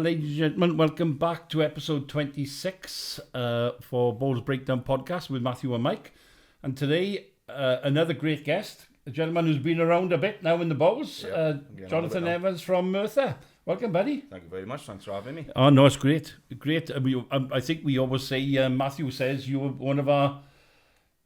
Well, ladies and gentlemen, welcome back to episode 26 for Bowls Breakdown Podcast with Matthew and Mike. And today, another great guest, a gentleman who's been around a bit now in the Bowls, Jon Evans from Merthyr. Welcome, buddy. Thank you very much. Thanks for having me. Oh, no, it's great. Great. I think we always say, Matthew says you were one of our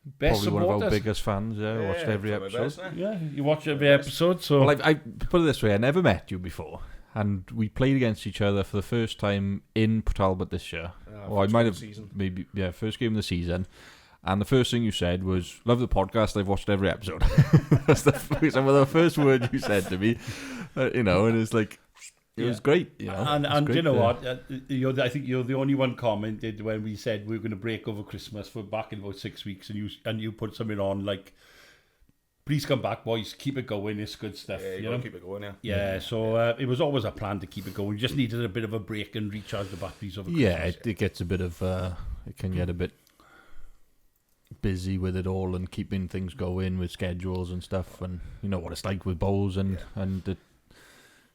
best Probably supporters. one of our biggest fans, I watched every episode. Best, Yeah, you watch every episode. So, Well, I put it this way, I never met you before, and we played against each other for the first time in Port Talbot this year. Or I might have, maybe, first game of the season. And the first thing you said was, love the podcast, I've watched every episode. That's some of the first words you said to me, and it's like, it was great, And great, you know what? I think you're the only one commented when we said we were going to break over Christmas for back in about 6 weeks, and you put something on like, "Please come back, boys. Keep it going. It's good stuff." Yeah, you know? Keep it going. Yeah. So it was always a plan to keep it going. You just needed a bit of a break and recharge the batteries over Christmas. Yeah, it gets a bit of, it can get a bit busy with it all and keeping things going with schedules and stuff, and you know what it's like with bowls and the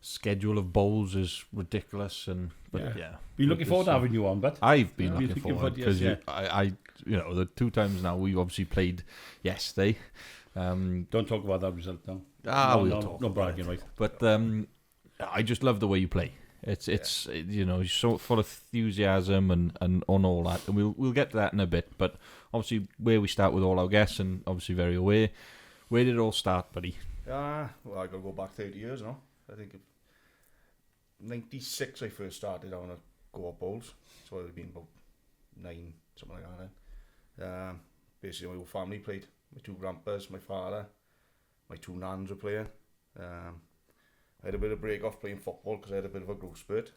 schedule of bowls is ridiculous, but Been looking forward to having you on, but I've been looking forward because I the 2 times now we obviously played yesterday. Don't talk about that result now. We'll talk. No bragging, right? But I just love the way you play. It's you're so full of enthusiasm and on all that, and we'll get to that in a bit. But obviously, where we start with all our guests, and obviously very aware, where did it all start, buddy? Well, I got to go back 30 years now. I think 96 I first started on a go-up bowls, so it would have been about 9, something like that then. Basically my whole family played. My 2 grandpas, my father, my 2 nans were playing. I had a bit of break off playing football because I had a bit of a growth spurt,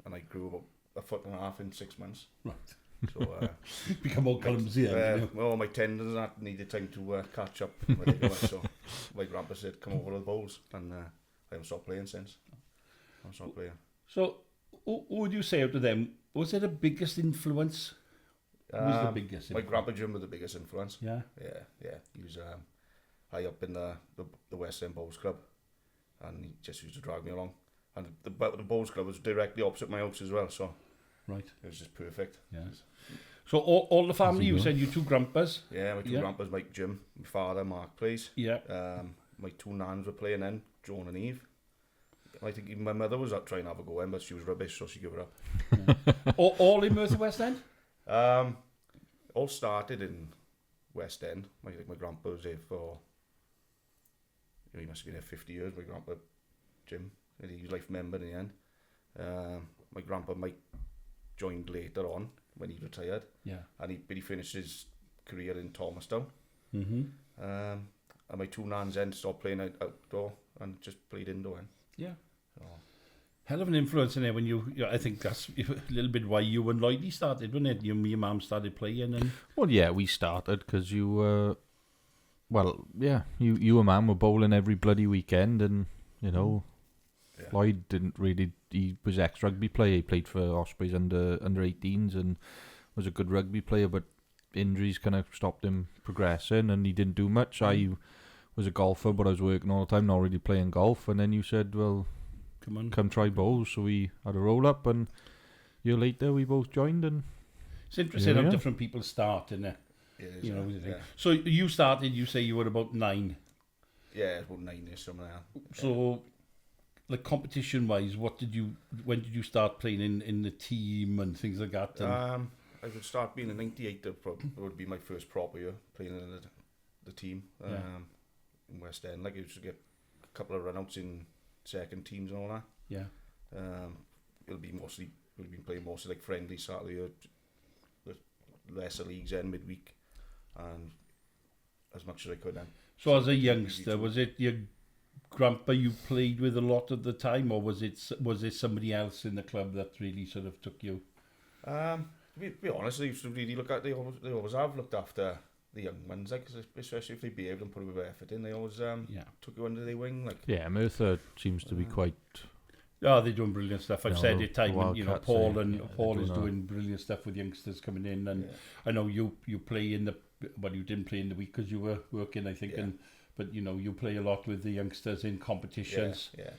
and I grew about 1.5 foot in 6 months. Right. So become all clumsy. Well, my tendons and that needed time to catch up. So my grandpa said, "Come over to the bowls," and I haven't stopped playing since. So, who would you say out of them, was it the biggest influence? Who was the biggest My influence? grandpa Jim was the biggest influence. Yeah. He was high up in the West End Bowls Club, and he just used to drag me along. And the Bowls Club was directly opposite my house as well, so right, it was just perfect. Yes. So all the family, you said your 2 grandpas? Yeah, my 2 grandpas, Mike, Jim, my father, Mark, plays. Yeah. My 2 nans were playing then, Joan and Eve. I think even my mother was up trying to have a go in, but she was rubbish, so she gave it up. Yeah. all in Merthyr West End? All started in West End. My grandpa was there for, he must have been there 50 years, my grandpa Jim, and he was life member in the end. My grandpa Mike joined later on when he retired. Yeah. And he finished his career in Thomastown. Mm-hmm. And my 2 nans then stopped playing outdoor and just played indoor. Yeah. Oh. Hell of an influence in there when I think that's a little bit why you and Lloydie started, wasn't it? You and your mum started playing. And Well, yeah, we started because you you and Mum were bowling every bloody weekend, and Lloyd didn't really. He was ex-rugby player. He played for Ospreys under 18s and was a good rugby player, but injuries kind of stopped him progressing, and he didn't do much. I was a golfer, but I was working all the time, not really playing golf. And then you said, "Well, come try bowls." So we had a roll up, and a year later we both joined. And it's interesting how different people start, isn't it? It is, So you started. You say you were about 9. Yeah, about 9 years, something like that. So, like competition-wise, when did you start playing in the team and things like that? And I would start being in '98. That would be my first proper year playing in the team in West End. Like I used to get a couple of run-outs in second teams and all that. Yeah. We'll be playing mostly like friendly Saturday or the lesser leagues in midweek, and as much as I could then. So as a youngster, was it your grandpa you played with a lot of the time, or was it somebody else in the club that really sort of took you? To be honest, I used to really look at. They always have looked after the young ones, like especially if they behaved and put a bit of effort in. They always took you under their wing, like. Yeah, Merthyr seems to be quite. Oh, they're doing brilliant stuff. I've said it time, and Paul is know. doing brilliant stuff with youngsters coming in, and I know you play in the. Well, you didn't play in the week because you were working, I think, and but you play a lot with the youngsters in competitions. Yeah.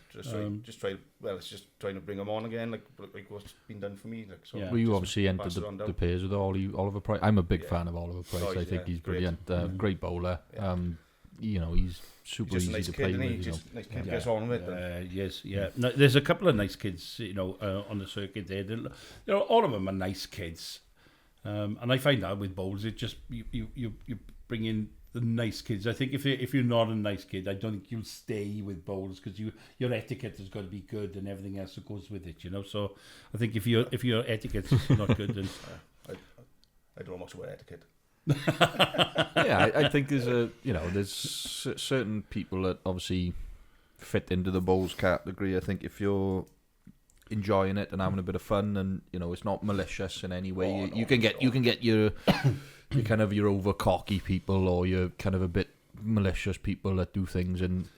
Just try. Well, it's just trying to bring them on again, like what's been done for me. Like, so Yeah. Well, you obviously entered the pairs with Oliver Price. I'm a big fan of Oliver Price. I think he's brilliant. Great bowler. Yeah. He's super just easy nice to kid, play and with. he just nice kid gets on with it. Yes, yeah. No, there's a couple of nice kids, on the circuit there. All of them are nice kids, and I find that with bowls, it just you bring in the nice kids. I think if you're not a nice kid, I don't think you'll stay with bowls because your etiquette has got to be good and everything else that goes with it. So I think if your etiquette's not good, then I don't know much about etiquette. Yeah, I think there's certain people that obviously fit into the bowls category. I think if you're enjoying it and having a bit of fun, and it's not malicious in any way, you can get your you're kind of your over cocky people, or you're kind of a bit malicious people that do things and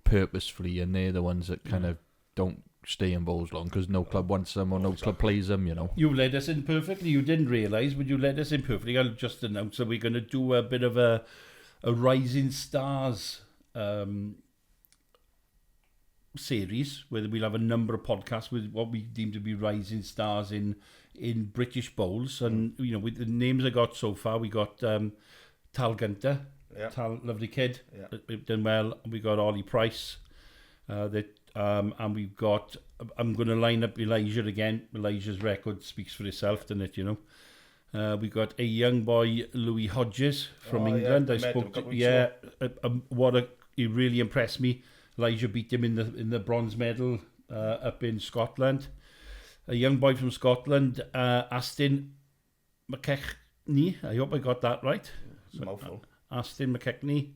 purposefully, and they're the ones that kind of don't stay in bowls long because no club wants them or no club plays them. You led us in perfectly. You didn't realise, but you led us in perfectly. I'll just announce that we're going to do a bit of a Rising Stars series where we'll have a number of podcasts with what we deem to be rising stars in British bowls, and with the names I got so far, we got Tal Gunter, Tal, lovely kid, done well. We got Ollie Price, and we've got. I'm going to line up Elijah again. Elijah's record speaks for itself, doesn't it? We got a young boy, Louis Hodges from England. I spoke to. He really impressed me. Elijah beat him in the bronze medal up in Scotland. A young boy from Scotland, Aston McKechnie. I hope I got that right. It's a mouthful. Aston McKechnie.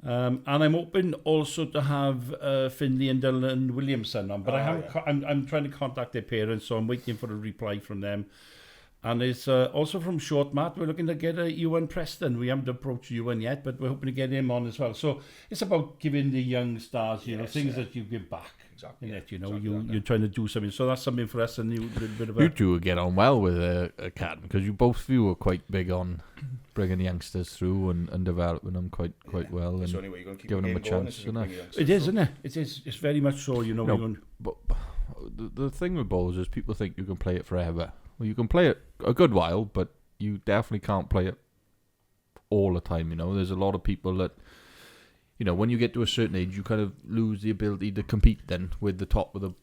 And I'm hoping also to have Finley and Dylan Williamson on, but I'm trying to contact their parents, so I'm waiting for a reply from them. And it's also from Short Matt. We're looking to get a Ewan Preston. We haven't approached Ewan yet, but we're hoping to get him on as well. So it's about giving the young stars, things that you give back. Exactly. You're trying to do something. So that's something for us. And you two will get on well with a Cat, because you both of you were quite big on bringing the youngsters through and developing them quite well, and giving them a chance. It is, isn't it? It is. It's very much so. But the thing with bowls is people think you can play it forever. Well, you can play it a good while, but you definitely can't play it all the time. There's a lot of people that, when you get to a certain age, you kind of lose the ability to compete then with the top of the,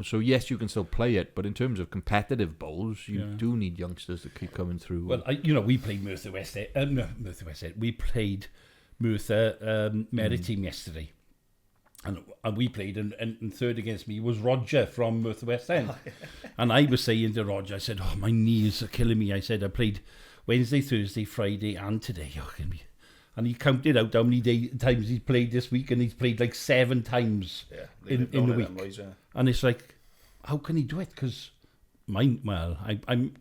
So yes, you can still play it, but in terms of competitive bowls, you do need youngsters that keep coming through. Well, we played Merthyr West End. We played Merthyr Merit team yesterday. And we played, and third against me was Roger from Merthyr West End. And I was saying to Roger, I said, my knees are killing me. I said, I played Wednesday, Thursday, Friday, and today. And he counted out how many times he's played this week, and he's played like 7 times in the week. And it's like, how can he do it? Because I'm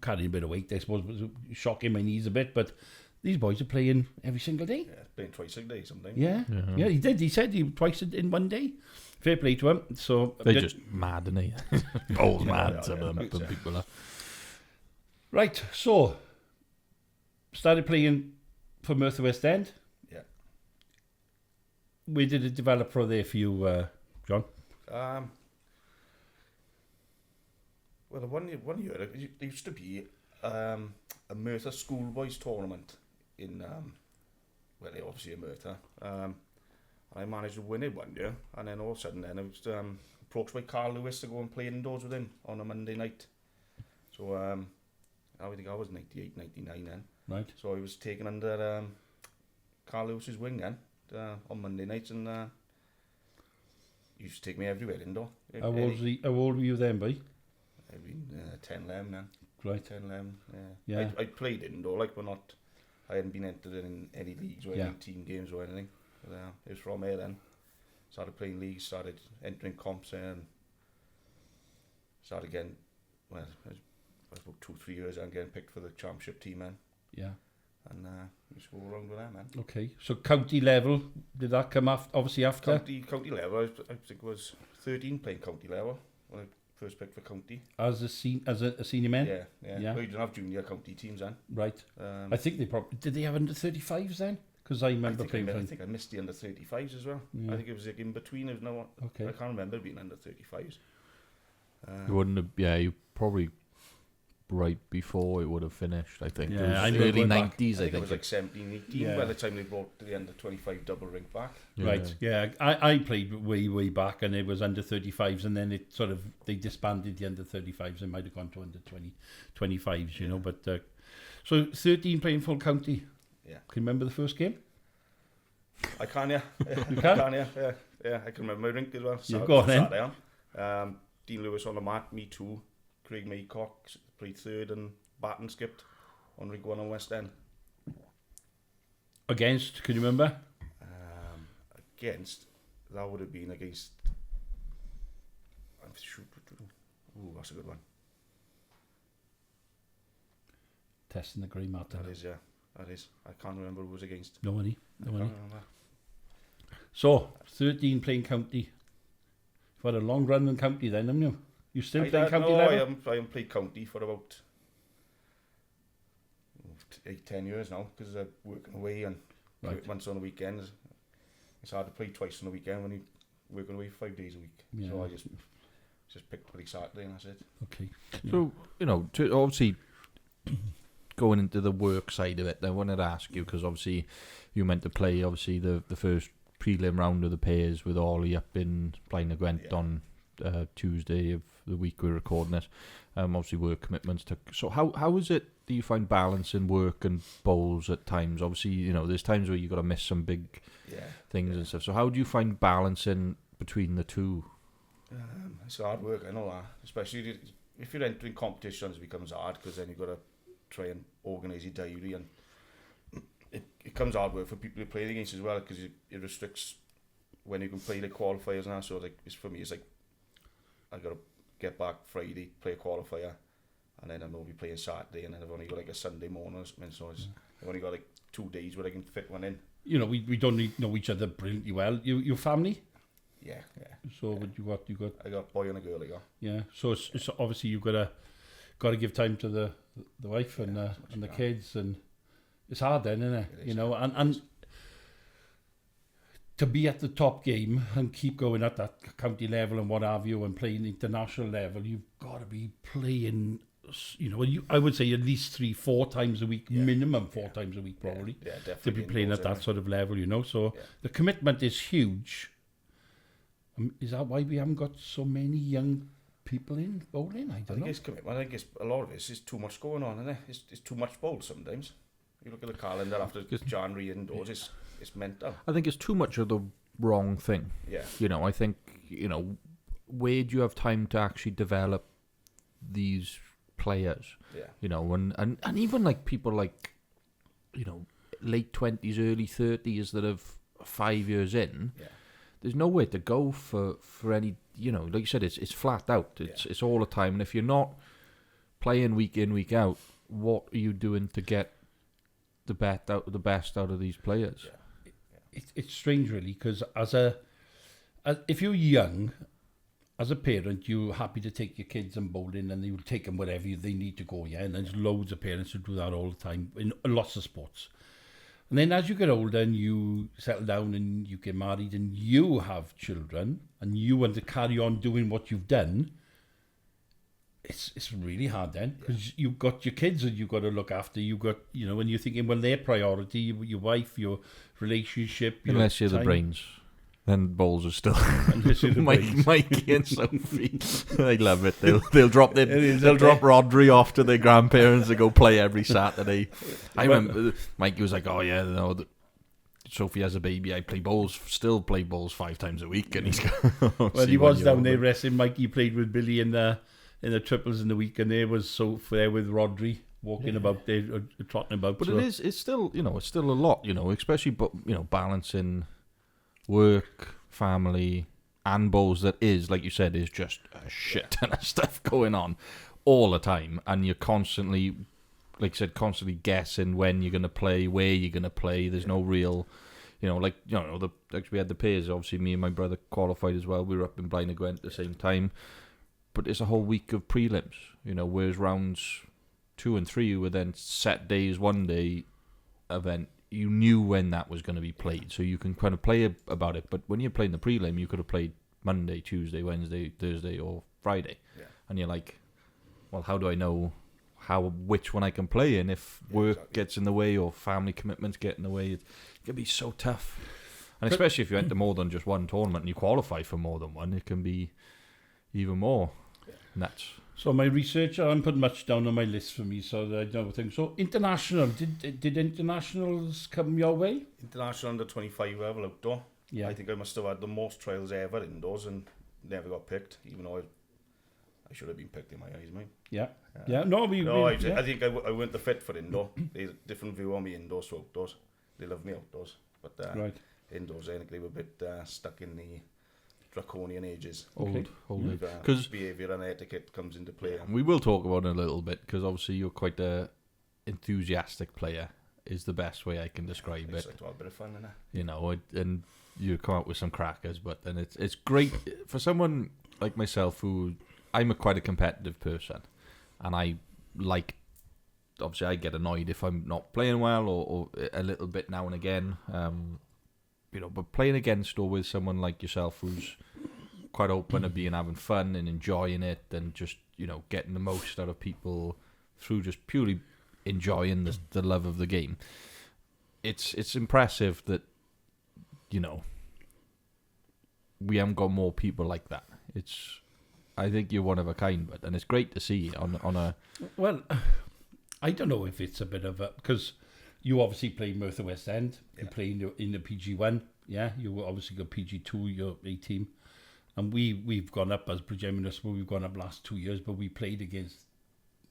carrying a bit of weight, I suppose, shocking my knees a bit, but these boys are playing every single day. Yeah, playing twice a day sometimes. Yeah, he did. He said he twice in one day. Fair play to him. So they're just mad, aren't they? Bowls mad, some of them people are. Right, so started playing for Merthyr West End. Yeah. Where did it develop from there for you, John? Well, one year it used to be a Merthyr schoolboys tournament in, obviously in Merthyr. I managed to win it one year, and then all of a sudden I was approached by Carl Lewis to go and play indoors with him on a Monday night. So I think I was 98, 99 then. Right. So I was taken under Carl Lewis's wing then on Monday nights, and he used to take me everywhere indoor. How old were you then, boy? I've been 10, 11 then. Right. 10, 11, yeah. I played indoor, but not. I hadn't been entered in any leagues or any team games or anything. But, it was from there then. Started playing leagues, started entering comps, and started getting, I was about 2-3 years and getting picked for the championship team then. Yeah. And just go around with that, man. Okay, so county level, did that come obviously after? County level, I think it was 13 playing county level when I first picked for county. As a senior man? Yeah. Well, you didn't have junior county teams then. Right. I think they probably... Did they have under 35s then? Because I remember I playing. think I missed the under 35s as well. Yeah. I think it was like in between. It was no, Okay. I can't remember being under 35s. You wouldn't have, yeah, you probably right before it would have finished, I think. Yeah, It was I know early going back. 90s, I think it was like 17, 18 Yeah. by the time they brought the under 25 double rink back. Right, yeah. I played way back, and it was under 35s, and then it sort of, they disbanded the under 35s. It might have gone to under 25s, you know. But so 13 playing full county. Yeah. Can you remember the first game? I can, yeah. You can? I can, yeah. Yeah, I can remember my rink as well. Yeah, go on then. Saturday. Dean Lewis on the mat, me too. Craig Maycock played third and Batten skipped on rink 1 on West End. Against, can you remember? Against, that would have been against... Ooh, that's a good one. Testing the grey matter. That is, yeah. That is. I can't remember who was against. No money. I can't remember. So, 13 playing county. You've had a long run in county then, haven't you? You still playing county level? I haven't played county for about 8-10 years now because I'm working away and once on the weekends. It's hard to play twice on the weekend when you're working away 5 days a week. Yeah. So I just picked pretty Saturday and that's it. Okay. So, you know, to obviously going into the work side of it, I wanted to ask you, because obviously you meant to play obviously the first prelim round of the pairs with Ollie up in Blaenau Gwent on Tuesday of the week we're recording it. Obviously work commitments took. So how is it, do you find balancing work and bowls at times? Obviously, you know, there's times where you got to miss some big things and stuff. So how do you find balancing between the two? It's hard work, I know that. Especially if you're entering competitions, it becomes hard because then you've got to try and organise your diary, and it becomes hard work for people who play against as well because it restricts when you can play the qualifiers and that. So like, for me, it's like I got to get back Friday, play a qualifier, and then I'm only playing Saturday, and then I've only got like a Sunday morning or something. So I've only got like 2 days where I can fit one in. You know, we don't know each other brilliantly well. Your family? Yeah. So what you got? I got a boy and a girl. Yeah. So it's obviously you've got to give time to the wife and the kids, and it's hard then, isn't it? You know, and to be at the top game and keep going at that county level and what have you, and playing international level, you've got to be playing. You know, I would say at least 3-4 times a week, minimum 4 times a week, probably. Yeah, definitely. To be playing at that sort of level, you know. So the commitment is huge. Is that why we haven't got so many young people in bowling? I think it's commitment. I think it's a lot of this is too much going on, isn't it? It's too much bowl sometimes. You look at the calendar after January indoors, it's mental. I think it's too much of the wrong thing. Yeah. You know, I think, you know, where do you have time to actually develop these players? Yeah. You know, and even like people like, you know, late 20s, early 30s that have 5 years in. Yeah. There's nowhere to go for any, you know, like you said, it's flat out. It's all the time. And if you're not playing week in, week out, what are you doing to get the best out of these players? Yeah. It's strange, really, because if you're young, as a parent, you're happy to take your kids and bowling, and you will take them wherever they need to go, and there's loads of parents who do that all the time in lots of sports. And then as you get older and you settle down and you get married and you have children and you want to carry on doing what you've done, it's really hard then, because you've got your kids and you've got to look after. You've got, you know, and you're thinking, well, their priority, your wife, your relationship. Unless you're the brains. Then bowls are still Mikey and Sophie. They love it. They'll drop drop Rodri off to their grandparents to go play every Saturday. I remember Mikey was like, "Oh yeah, no, Sophie has a baby. I still play bowls 5 times a week." And he's well, he was down there wrestling. Mikey played with Billy in the triples in the week, and there was Sophie there with Rodri walking about there, trotting about. But it's still, you know, it's still a lot, you know, especially balancing work, family, and bowls. That is, like you said, is just a shit ton of stuff going on all the time, and you're constantly, like I said, constantly guessing when you're going to play, where you're going to play. There's no real, you know, like we had the pairs. Obviously, me and my brother qualified as well. We were up in Blaenau Gwent at the same time, but it's a whole week of prelims. You know, whereas rounds 2 and 3 were then set days, one day event. you knew when that was going to be played, so you can kind of play about it. But when you're playing the prelim, you could have played Monday, Tuesday, Wednesday, Thursday, or Friday, and you're like, well, how do I know which one I can play in if work gets in the way or family commitments get in the way? It can be so tough, and especially if you enter more than just one tournament and you qualify for more than one, it can be even more nuts. So my research, I haven't put much down on my list for me, so I don't think so. International, did internationals come your way? International under 25 level outdoor. Yeah. I think I must have had the most trials ever indoors and never got picked, even though I should have been picked in my eyes, mate. Yeah. No, I think I weren't the fit for indoor. They had a different view on me indoors to outdoors. They love me outdoors, but right. Indoors, I think they were a bit stuck in the draconian ages. Old because behaviour and etiquette comes into play. We will talk about it a little bit because obviously you're quite a enthusiastic player. Is the best way I can describe it. Like to have a bit of fun, innit? You know, and you come up with some crackers, but then it's great for someone like myself who I'm quite a competitive person, and I like. Obviously, I get annoyed if I'm not playing well or a little bit now and again. You know, but playing against or with someone like yourself who's quite open to having fun and enjoying it and just, you know, getting the most out of people through just purely enjoying the love of the game. It's impressive that, you know, we haven't got more people like that. I think you're one of a kind, and it's great to see on a... Well, I don't know if it's a bit of a... Because you obviously play Merthyr West End. You play in the PG1. Yeah, you obviously got PG2, your A team. And we've gone up as Progeminus, we've gone up last 2 years, but we played against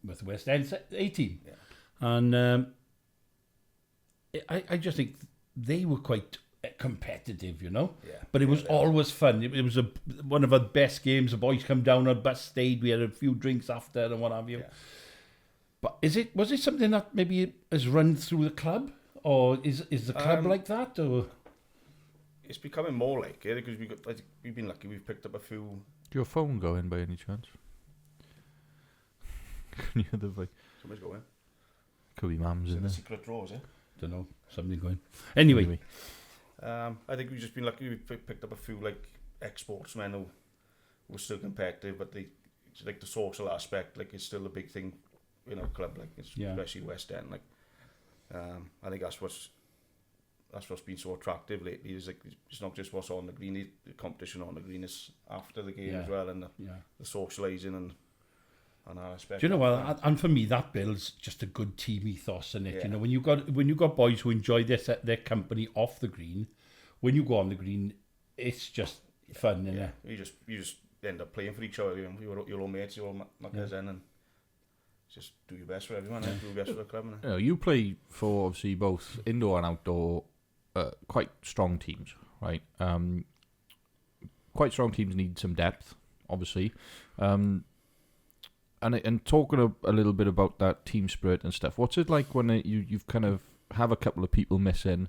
Merthyr West End's A team. Yeah. And I just think they were quite competitive, you know. Yeah. But it was always fun. It was one of our best games. The boys come down on bus, stayed. We had a few drinks after and what have you. Yeah. But was it something that maybe has run through the club, or is the club like that, or? It's becoming more like it because we've been lucky. We've picked up a few. Do your phone go in by any chance? Can you hear the voice? Somebody's going. Could be Mum's in there. Secret drawers, eh? Don't know. Something going. Anyway. I think we've just been lucky. We've picked up a few like ex-sportsmen who were still competitive, but it's like the social aspect, like it's still a big thing in our club, like especially West End. Like, I think that's what's been so attractive lately. Is like it's not just what's on the green, the competition on the green is after the game as well, and the socialising and that aspect. Do you know what? And for me, that builds just a good team ethos in it. Yeah. You know, when you got boys who enjoy their company off the green, when you go on the green, it's just fun, isn't it? You just end up playing for each other. You know, your old mates, your old muckers in, and just do your best for everyone. Do your best for the club. You know, you play for obviously both indoor and outdoor, quite strong teams, right? Quite strong teams need some depth, obviously. And talking a little bit about that team spirit and stuff, what's it like when you've kind of have a couple of people missing,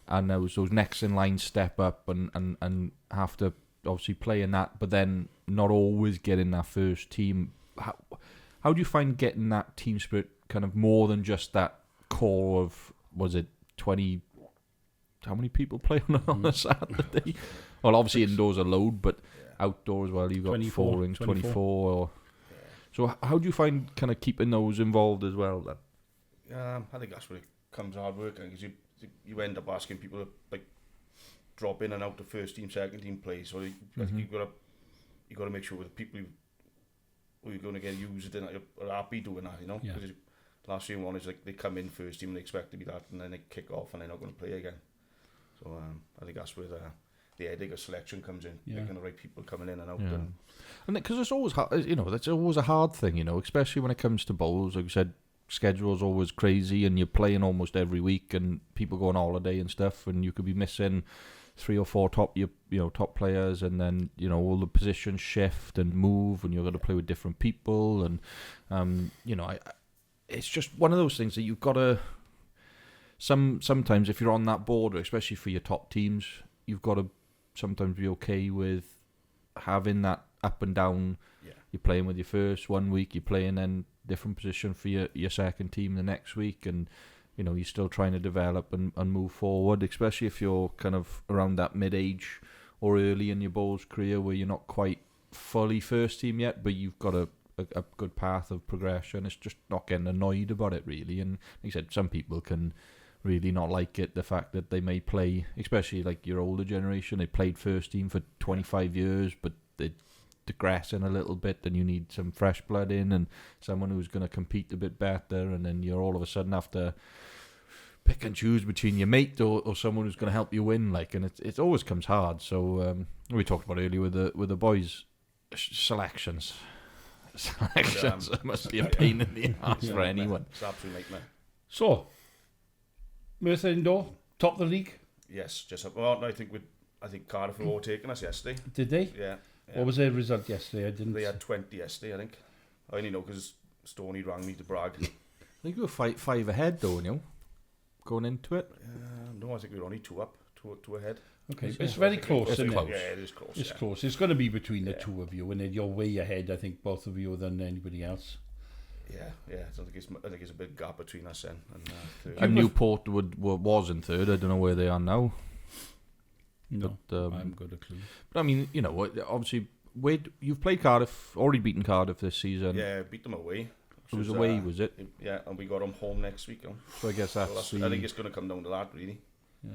and those next in line step up and have to obviously play in that, but then not always get in that first team. How do you find getting that team spirit kind of more than just that core of, was it 20? How many people play on a Saturday? Well, obviously indoors a load, but outdoors as well, you've got 4 rings, 24 or... So how do you find kind of keeping those involved as well then? I think that's where it comes hard work, because you end up asking people to like drop in and out the first team, second team play. So I think you got to make sure with the people who you're going to get used in are happy doing that, you know. Because last year one is like they come in first team and they expect to be that, and then they kick off and they're not going to play again. So I think that's where the ethic of selection comes in, picking the right people coming in and out. And because it's always hard, you know, that's always a hard thing, you know, especially when it comes to bowls. Like you said, schedule's always crazy, and you're playing almost every week, and people go on holiday and stuff, and you could be missing 3 or 4 top players, and then, you know, all the positions shift and move, and you're going to play with different people, and you know, it's just one of those things that you've got to. Sometimes if you're on that border, especially for your top teams, you've got to sometimes be okay with having that up and down. You're playing with your first one week, you're playing then different position for your second team the next week, and you know, you're still trying to develop and move forward, especially if you're kind of around that mid-age or early in your bowls career where you're not quite fully first team yet, but you've got a good path of progression. It's just not getting annoyed about it, really. And like I said, some people can really not like it, the fact that they may play, especially like your older generation, they played first team for 25 years, but they're digressing a little bit, and you need some fresh blood in and someone who's going to compete a bit better, and then you're all of a sudden have to pick and choose between your mate or someone who's going to help you win, like, and it always comes hard. So we talked about earlier with the boys selections must be a pain in the ass for anyone. It's absolutely nightmare. So, Merthyr Indoor, top of the league. Yes, just well, I think Cardiff were overtaking us yesterday. Did they? Yeah. What was their result yesterday? I didn't. They had 20 yesterday, I think. I only know because Stoney rang me to brag. I think we were five ahead though, you know, going into it. No, I think we were only two ahead. Okay, it's very close, isn't it? Yeah, it is close. It's close. It's going to be between the two of you, and then you're way ahead, I think, both of you, than anybody else. Yeah. I think it's a big gap between us then. And Newport was in third. I don't know where they are now. No, but, I haven't got a clue. But I mean, you know, obviously, you've played Cardiff, already beaten Cardiff this season. Yeah, beat them away. It was away, was it? Yeah, and we got them home next week. So I guess I think it's going to come down to that, really. Yeah.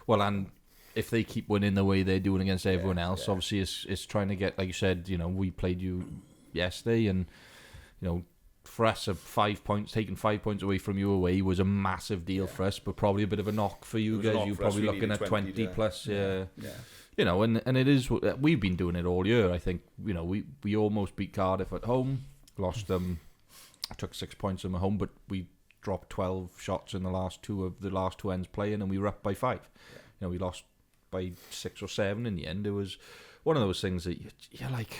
Well, and if they keep winning the way they're doing against everyone else, obviously it's trying to get, like you said, you know, we played you yesterday, and you know, for us, taking 5 points away from you away was a massive deal for us, but probably a bit of a knock for you guys. You're probably looking at 20 plus. Yeah. You know, and it is. We've been doing it all year. I think, you know, we almost beat Cardiff at home, lost them. Took 6 points from home, but we dropped 12 shots in the last two ends playing, and we were up by 5. You know, we lost by 6 or 7 in the end. It was one of those things that you're like,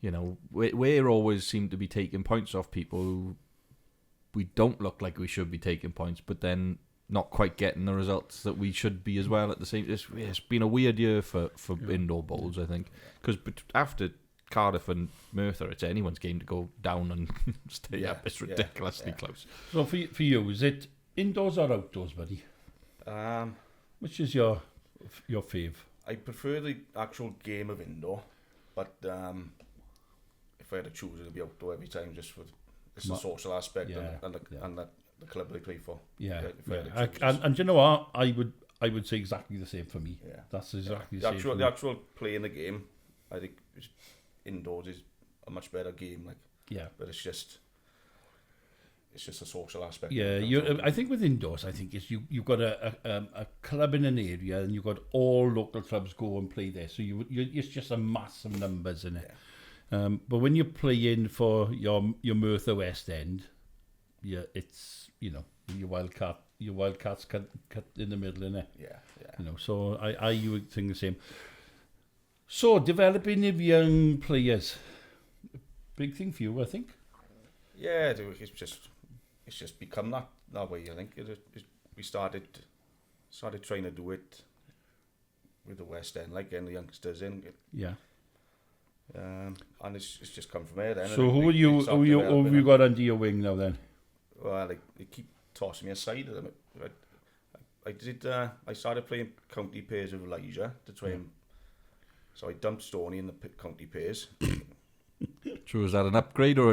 you know, we're always seem to be taking points off people who we don't look like we should be taking points, but then not quite getting the results that we should be as well at the same. It's been a weird year for indoor bowls, I think, because after Cardiff and Merthyr, it's anyone's game to go down and stay up. It's ridiculously close. So for you, is it indoors or outdoors, buddy? Which is your fave? I prefer the actual game of indoor, but if I had to choose, it'd be outdoor every time, just for the social aspect and the club they play for. Yeah, and you know what? I would say exactly the same for me. Yeah, that's exactly the same. The actual play in the game, I think indoors is a much better game. But it's just a social aspect. Yeah, I think with indoors, I think is you've got a club in an area, and you've got all local clubs go and play there. So it's just a mass of numbers in it. Yeah. But when you're playing for your Merthyr West End, it's, you know, your Wildcats cut in the middle, innit? Yeah. You know, so I you would think the same. So developing of young players, big thing for you, I think. Yeah, it's just become that way. I think we started trying to do it with the West End, like getting the youngsters in. Yeah. And it's just come from there then. So who have you got under your wing now then? Well, they keep tossing me aside. I started playing county pairs with Elijah to try and. So I dumped Stoney in the county pairs. So was that an upgrade or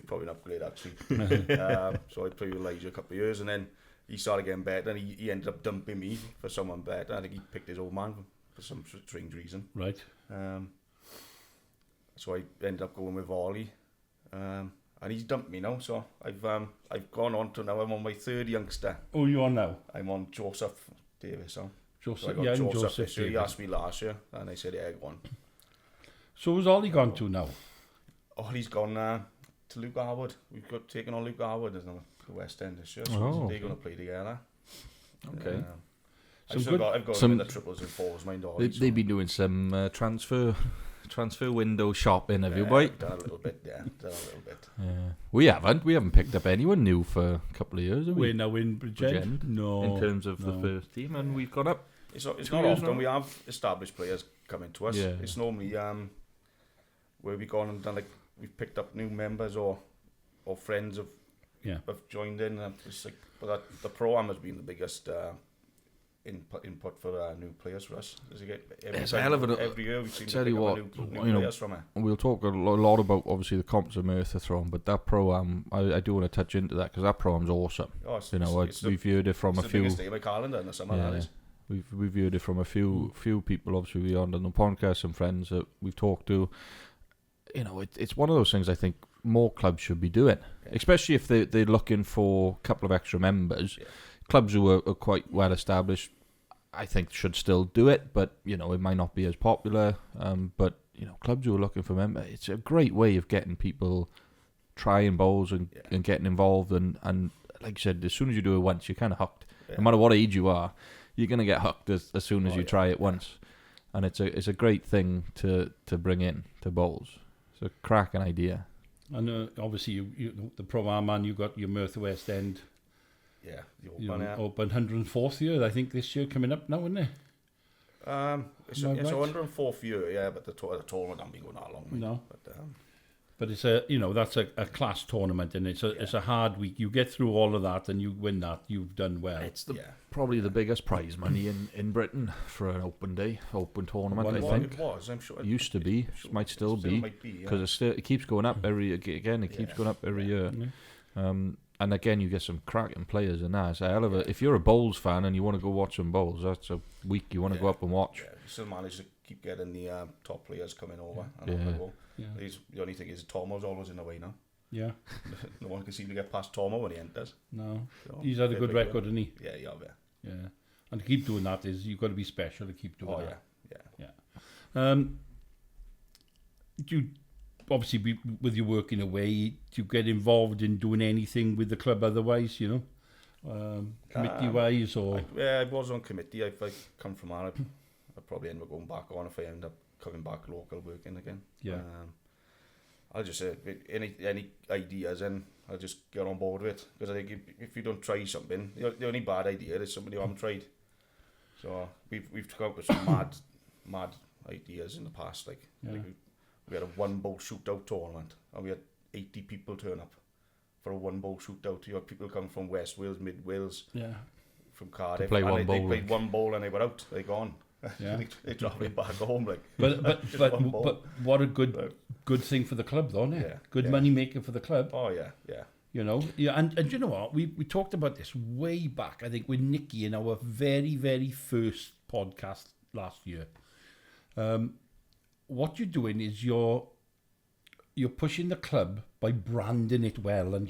probably an upgrade actually. So I played with Elijah a couple of years, and then he started getting better, and he ended up dumping me for someone better. I think he picked his old man for some strange reason. Right. So I ended up going with Ollie, and he's dumped me now. So I've gone on to now. I'm on my third youngster. Oh, you are now? I'm on Joseph Davis. So Joseph, I got Joseph. He asked me last year, and I said, yeah, go on. So who's Ollie gone to now? Ollie's gone to Luke Harwood. We've got taken on Luke Harwood as the West End this year, so they're going to play together. Okay. I've got them in the triples and fours, mind all. They've been doing some transfer window shopping, have you, boy? Done a little bit, yeah. We haven't picked up anyone new for a couple of years, have we? We're now in Bridgend. No. In terms of the first team, and we've gone up. It's not often we have established players coming to us. Yeah. It's normally where we've gone and done, like, we've picked up new members, or or friends have joined in. And it's like, but the pro-am has been the biggest input for new players for us. It's a hell of every year we seem to tell pick you up what, new players from it. We'll talk a lot about obviously the comps of Merthyr Throne, but that pro-am, I do want to touch into that because that pro-am's awesome. Oh, we've heard it from a few. It's the biggest day of my calendar in the summer. Yeah, that is. We've heard it from a few people obviously beyond on the podcast, some friends that we've talked to. It's one of those things I think more clubs should be doing, especially if they're looking for a couple of extra members. Yeah. Clubs who are quite well established, I think, should still do it, but it might not be as popular. But clubs who are looking for members, it's a great way of getting people trying bowls and getting involved. And like you said, as soon as you do it once, you're kind of hooked. Yeah. No matter what age you are, you're gonna get hooked as soon as you try it once. And it's a great thing to bring in to bowls. It's a cracking idea. And obviously, you the pro-am man, you got your Merthyr West End. Yeah, the open 104th year, I think, this year coming up now, isn't it? It's 104th year, but the tournament hasn't been going that long. No. But it's that's a class tournament, and it's a hard week. You get through all of that and you win that, you've done well. It's probably the biggest prize money in Britain for an open tournament. I think it was. I'm sure it used to be. It might still be because it keeps going up every keeps going up every year. Yeah. And again, you get some cracking players in that. It's a hell of a, if you're a bowls fan and you want to go watch some bowls, that's a week you want to go up and watch. Yeah, you still manage to keep getting the top players coming over. Yeah. The only thing is Tomo's always in the way now. Yeah. No one can seem to get past Tomo when he enters. No. So, he's had a good record, hasn't he? Yeah, Yeah. And to keep doing that is, you've got to be special to keep doing that. Yeah. Do you, obviously, with your working away, do you get involved in doing anything with the club otherwise, committee-wise? Or I was on committee. If I come from that, I'd probably end up going back on if I end up coming back local working again. Yeah. I'll just say, any ideas, and I'll just get on board with it. Because I think if you don't try something, the only bad idea is somebody who haven't tried. So we've come up with some mad ideas in the past. Like we had a one-bowl shootout tournament, and we had 80 people turn up for a one-bowl shootout. You had people coming from West Wales, Mid Wales, from Cardiff. They played one bowl and they were out. They're gone. Yeah. they travelling back home. Like, but what a good thing for the club, though, isn't it? Yeah, good money maker for the club. Oh yeah. And you know what? We talked about this way back, I think, with Nicky in our very, very first podcast last year. What you're doing is you're pushing the club by branding it well, and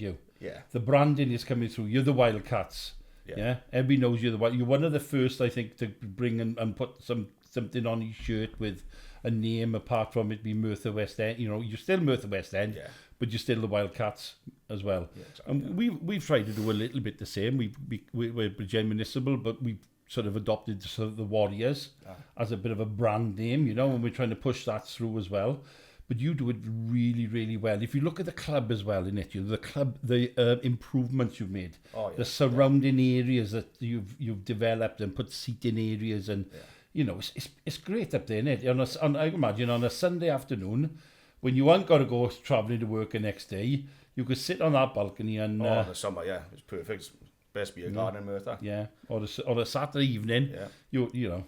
the branding is coming through. You're the Wildcats. Yeah. Everybody knows you're one of the first, I think, to bring and put something on his shirt with a name apart from it being Merthyr West End. You're still Merthyr West End, but you're still the Wildcats as well. Yeah, exactly, and we've tried to do a little bit the same. We're Bridgend Municipal, but we've sort of adopted sort of the Warriors as a bit of a brand name, and we're trying to push that through as well. But you do it really, really well. If you look at the club as well in it, the improvements you've made, the surrounding areas that you've developed and put seating areas, and it's great up there, isn't it? I imagine on a Sunday afternoon, when you ain't got to go travelling to work the next day, you could sit on that balcony and. In the summer, it's perfect. It's best beer garden in Merthyr. Yeah, or a Saturday evening. Yeah.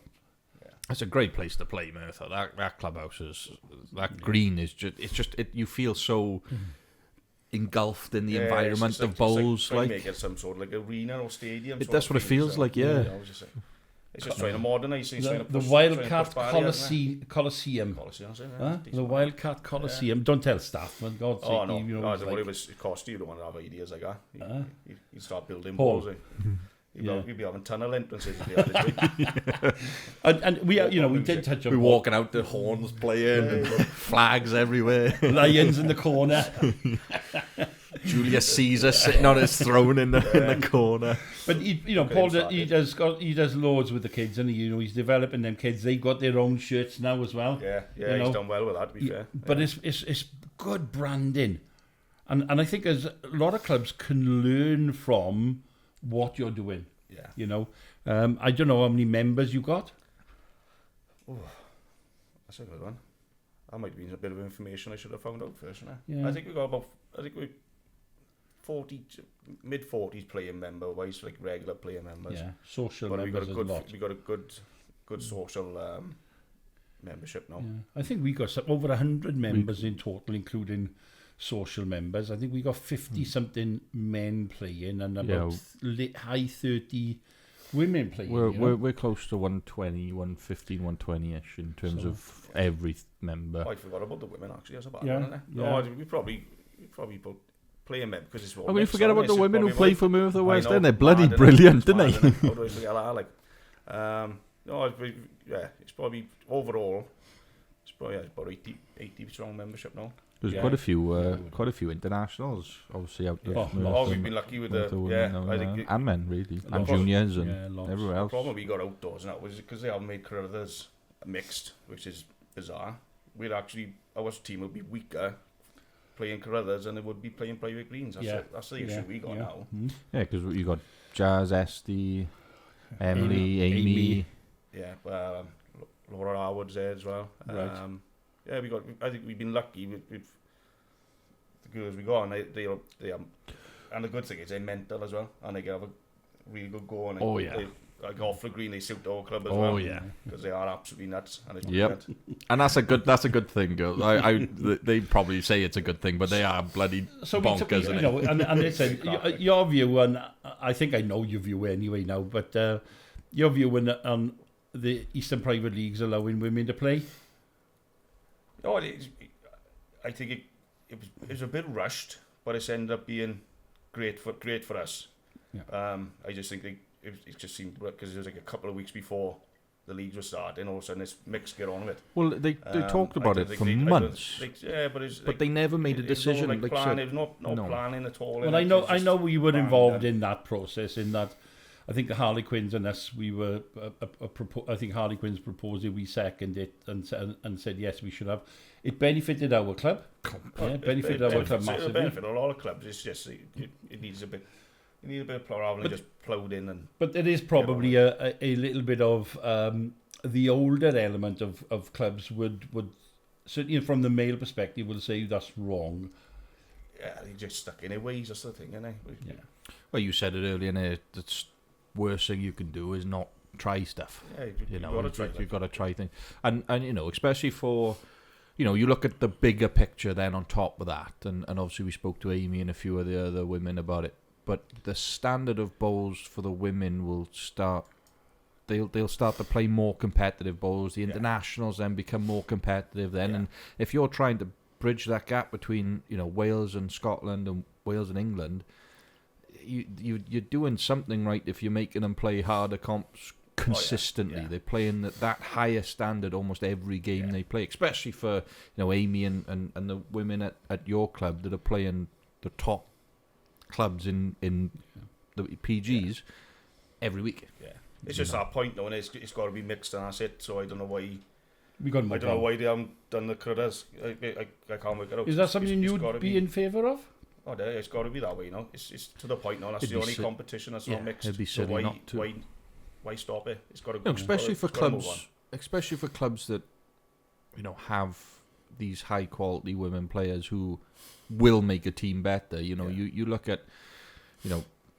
It's a great place to play, Merthyr. That clubhouse green is you feel so engulfed in the environment of bowls. Like make it some sort of like arena or stadium. That's what it feels like, It's just trying to modernise things. The Wildcat Coliseum. The Wildcat Coliseum. Don't tell staff, for God's sake. No, it cost you. You don't want to have ideas like that. You start building balls. You'd be having tunnel entrances. And we did touch on. We're walking out, the horns playing, flags everywhere, lions in the corner. Julius Caesar sitting on his throne in the corner. But Paul, he does loads with the kids, and he's developing them kids. They've got their own shirts now as well. Yeah, he's done well with that. To be fair, but it's good branding, and I think as a lot of clubs can learn from what you're doing. I don't know how many members you got. Oh, that's a good one. That might be a bit of information I should have found out first. Yeah. I think we got about. I think we mid-40s playing member wise, like regular player members. Yeah, social But members we a lot. got a good social membership now. Yeah. I think we got over 100 members in total, including social members. I think we got 50-something men playing and about high 30 women playing. We're close to 120, 115, 120-ish in terms of every member. I forgot about the women, actually. That's a bad Yeah, one, isn't it? yeah. No, we probably put playing men because it's all Oh, we mixed, forget aren't about the they? So women who probably play for Merthyr I West know, End. They're it's bloody mad, innit? brilliant, It's didn't mad, they? innit? How do I forget that? Like, no, it's probably overall. It's probably about 80 strong membership now. There's quite a few internationals, obviously out there. We've been lucky with the women I think and men really, and Lots. juniors and lots. everywhere the else. problem we got outdoors now was because they haven't made Carruthers mixed, which is bizarre. Our team would be weaker playing Carruthers than it would be playing private greens. That's the issue we got now. Yeah, because you got Jazz, Esty, Emily, Amy. Yeah, Laura Howard's there as well. Right. I think we've been lucky with the girls we got, and they are, and the good thing is they're mental as well, and they have a really good go. And they like off the green, they suit our club as well. Oh yeah, because they are absolutely nuts. And and that's a good thing, girls. They probably say it's a good thing, but they are bloody bonkers. And listen, your view, and I think I know your view anyway now, but your view on the Eastern Private Leagues allowing women to play. Oh, I think it was a bit rushed, but it's ended up being great for us. Yeah. I just think it just seemed, because it was like a couple of weeks before the leagues were starting, all of a sudden this mix get on with it. Well, they talked about it for months, but they never made a decision. It was no planning at all. Well, I know we were involved in that process. In that, I think the Harlequins and us, we were. I think Harlequins proposed it. We seconded it and said yes, we should have. It benefited our club. Benefited our club massively. It benefited a lot of clubs. It's just it needs a bit. You need a bit of plough rather than just ploughed in and. But there is probably a little bit of the older element of clubs would certainly from the male perspective will say that's wrong. Yeah, they just stuck in their ways. That's the thing, isn't it? Yeah. Well, you said it earlier. The worst thing you can do is not try stuff. Yeah, you've got to try things, and especially for. You look at the bigger picture then on top of that, and obviously we spoke to Amy and a few of the other women about it. But the standard of bowls for the women will start. They'll start to play more competitive bowls. The internationals then become more competitive then, and if you're trying to bridge that gap between Wales and Scotland and Wales and England, you're doing something right if you're making them play harder comps consistently. They're playing that higher standard almost every game they play, especially for Amy and the women at your club that are playing the top clubs in the PGs every week. Yeah, it's just that point though, and it's got to be mixed, and that's it. So I don't know why. I don't know why they haven't done the Carruthers. I can't work it out. Is that something you'd be in favour of? Oh, it's got to be that way, It's to the point now. That's the only competition that's not mixed. It'd be silly not to. Why stop it? It's got to go. Especially for clubs that have these high quality women players who will make a team better. You look at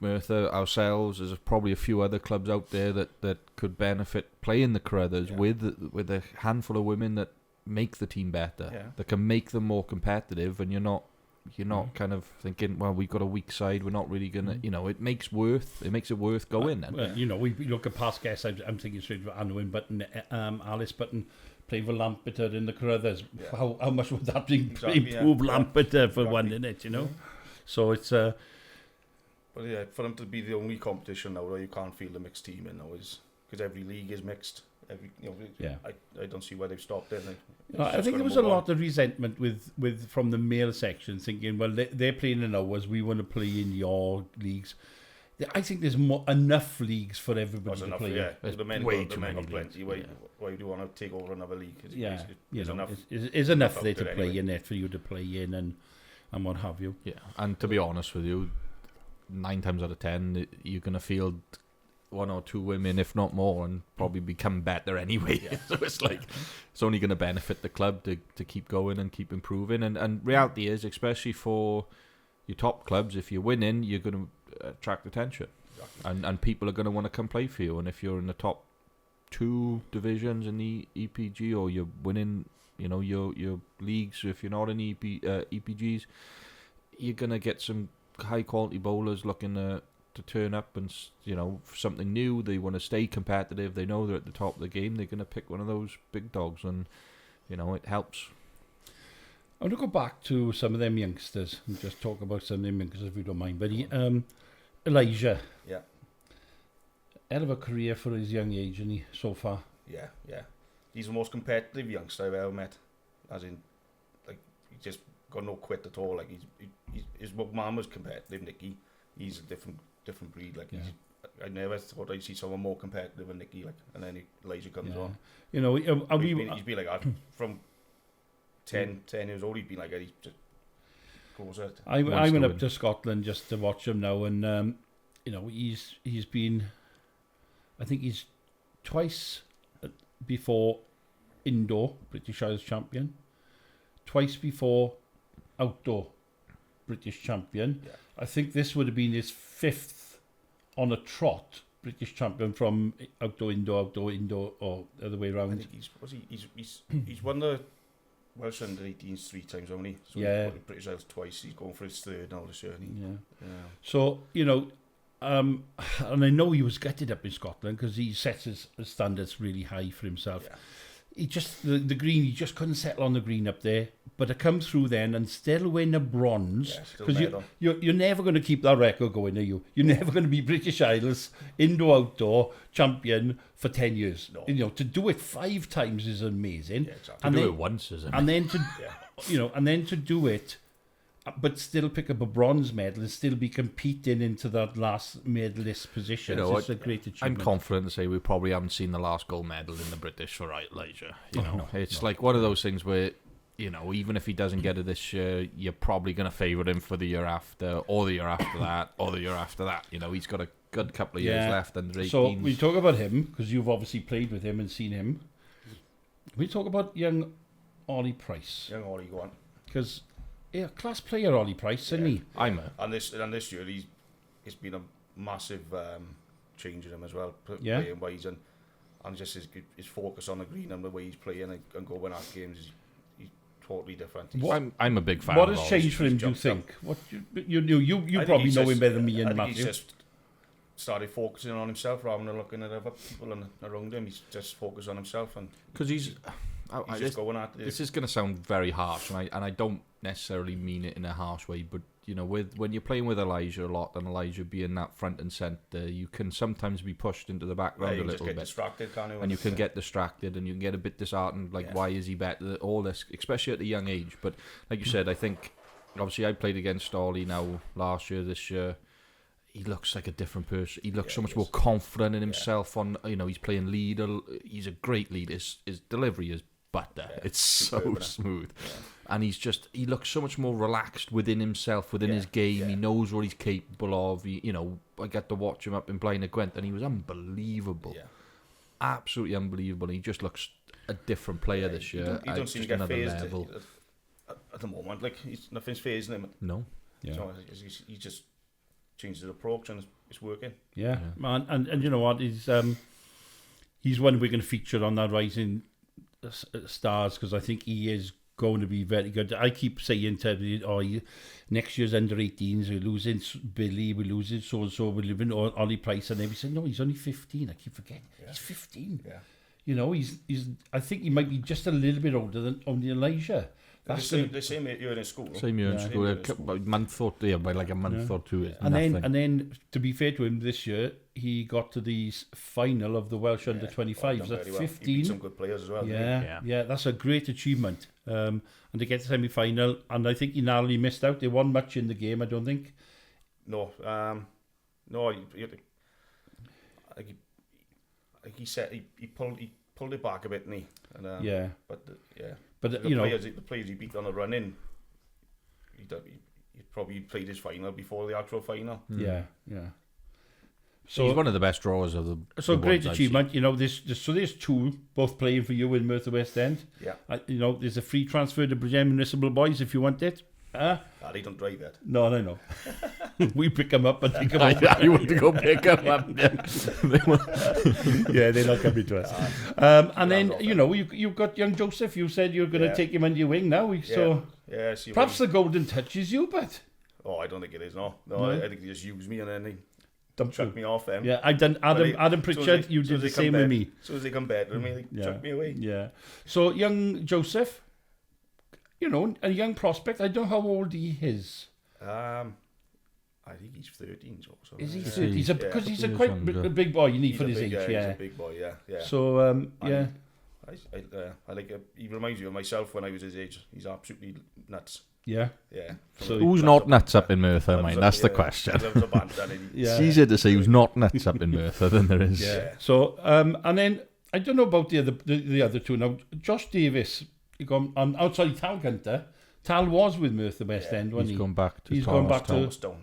Merthyr, ourselves. There's probably a few other clubs out there that could benefit playing the Carruthers with a handful of women that make the team better, that can make them more competitive, and you're not kind of thinking, well, we've got a weak side, we're not really gonna, it makes it worth going. Then we look at past guests. I'm thinking straight for Anwen Button, Alice Button playing for Lampeter in the Carruthers. How much would that improve Lampeter for one minute? So it's but for them to be the only competition now where you can't field a mixed team in now is because every league is mixed. I don't see why they've stopped it. I think there was a lot of resentment with from the male section, thinking, well, they're playing in ours, we want to play in your leagues. I think there's enough leagues for everybody to play. Yeah, the men way too many plenty. Why do you want to take over another league? There's enough there to play in it for you to play in and what have you. Yeah, and to be honest with you, 9 times out of 10, you're going to field 1 or 2 women, if not more, and probably become better anyway. So it's like it's only going to benefit the club to keep going and keep improving. And reality is, especially for your top clubs, if you're winning, you're going to attract attention, and people are going to want to come play for you. And if you're in the top 2 divisions in the EPG, or you're winning, your leagues, if you're not in EPGs, you're going to get some high quality bowlers looking to turn up and, something new. They want to stay competitive. They know they're at the top of the game. They're going to pick one of those big dogs, and it helps. I want to go back to some of them youngsters and just talk about some of them youngsters, if you don't mind. But Elijah, hell of a career for his young age, isn't he, so far? Yeah. He's the most competitive youngster I've ever met. As in, like, he just got no quit at all. Like, his mum was competitive, Nicky. He's a different breed. Like, I never thought I'd see someone more competitive than Nicky. Like, and then Elijah comes on. He's been like that from 10 years old. He's been like that. He just goes out. I went up to Scotland just to watch him now, and he's been, I think he's twice before indoor British Isles champion, twice before outdoor British champion. Yeah. I think this would have been his 5th on a trot British champion from outdoor, indoor, or the other way around. I think he's won the Welsh under 18s 3 times only. So he's won the British Isles twice. He's going for his 3rd now this year. So and I know he was gutted up in Scotland because he sets his standards really high for himself. Yeah. He just the green, he just couldn't settle on the green up there. But to come through then and still win a bronze, because you're never going to keep that record going, are you? You're never going to be British Isles indoor outdoor champion for 10 years. No. To do it 5 times is amazing. Yeah, exactly. And do it once is amazing. And then and then to do it, but still pick up a bronze medal and still be competing into that last medalist position. It's a great achievement. I'm confident to say we probably haven't seen the last gold medal in the British for Elijah. It's like one of those things where, even if he doesn't get it this year, you're probably going to favour him for the year after, or the year after that, or the year after that. He's got a good couple of years left under 18s. So we talk about him, because you've obviously played with him and seen him. We talk about young Ollie Price. Young Ollie, go on. Because, class player Ollie Price, isn't he? And this year, it's been a massive change in him as well, playing wise, and just his focus on the green and the way he's playing and going at games is totally different. I'm a big fan. What has changed for him, do you think? What you probably know him better than me and Matthew. He's just started focusing on himself rather than looking at other people around him. He's just focused on himself, and because he's just going at it. This is going to sound very harsh, and I don't necessarily mean it in a harsh way, but when you're playing with Elijah a lot, and Elijah being that front and centre, you can sometimes be pushed into the background a little bit. Distracted, can't you? And you can get distracted, and you can get a bit disheartened. Like, why is he better? All this, especially at a young age. But like you said, I think obviously I played against Ollie now last year, this year. He looks like a different person. He looks so much more confident in himself. He's playing leader. He's a great leader. His delivery is butter. It's so smooth. And he looks so much more relaxed within himself, within his game. He knows what he's capable of. I got to watch him up in Blaine of Gwent, and he was unbelievable. Absolutely unbelievable. He just looks a different player this year. He don't seem to get phased at the moment. Like, nothing's phasing him. No. Yeah. So he just changed his approach, and it's working. Yeah, man. And you know what? He's one we're going to feature on that Rising Stars, because I think he is going to be very good. I keep saying to next year's under 18s, we're losing Billy, we're losing so-and-so, we're losing Ollie Price, and then we said, no, he's only 15. I keep forgetting. He's 15. Yeah. He's I think he might be just a little bit older than only Elijah. That's the same year in school. Same year in school. A month or two, by like a month or two. And then, to be fair to him, this year he got to the final of the Welsh under 25s at 15. He beat some good players as well. Yeah, that's a great achievement. And to get to the semi-final, and I think he narrowly missed out. They won much in the game, I don't think. No, he said he pulled it back a bit, didn't he? And, But the players he beat on the run in, he probably played his final before the actual final. Yeah. So he's one of the best drawers of the. So great achievement. There's 2 both playing for you in Merthyr West End. Yeah. There's a free transfer to Bridgend Municipal Boys if you want it. They don't drive yet. No, I know. We pick them up and take them out. I want to go pick them up. Yeah, they're not coming to us. And then, you've got young Joseph. You said you're going to take him under your wing now. So perhaps the golden touch is you, but... Oh, I don't think it is, no. I think they just use me and then they chuck me off them. Yeah, I done Adam Pritchard, you did the same with me. As soon as they come better than me, they chuck me away. Yeah. So young Joseph, a young prospect. I don't know how old he is. I think he's 13 or so. Is he 13? Because he's a quite a big boy, you need for his age. He's a big boy, yeah. So, yeah. I like it. He reminds me of myself when I was his age. He's absolutely nuts. Yeah. So who's not nuts up in Merthyr, mate? That's the question. It's easier to say who's not nuts up in Merthyr than there is. Yeah. So, and then I don't know about the other two now. Josh Davis, he gone on outside Tal Gunter. Tal was with Merthyr West End, wasn't he? He's gone back to Thomastown.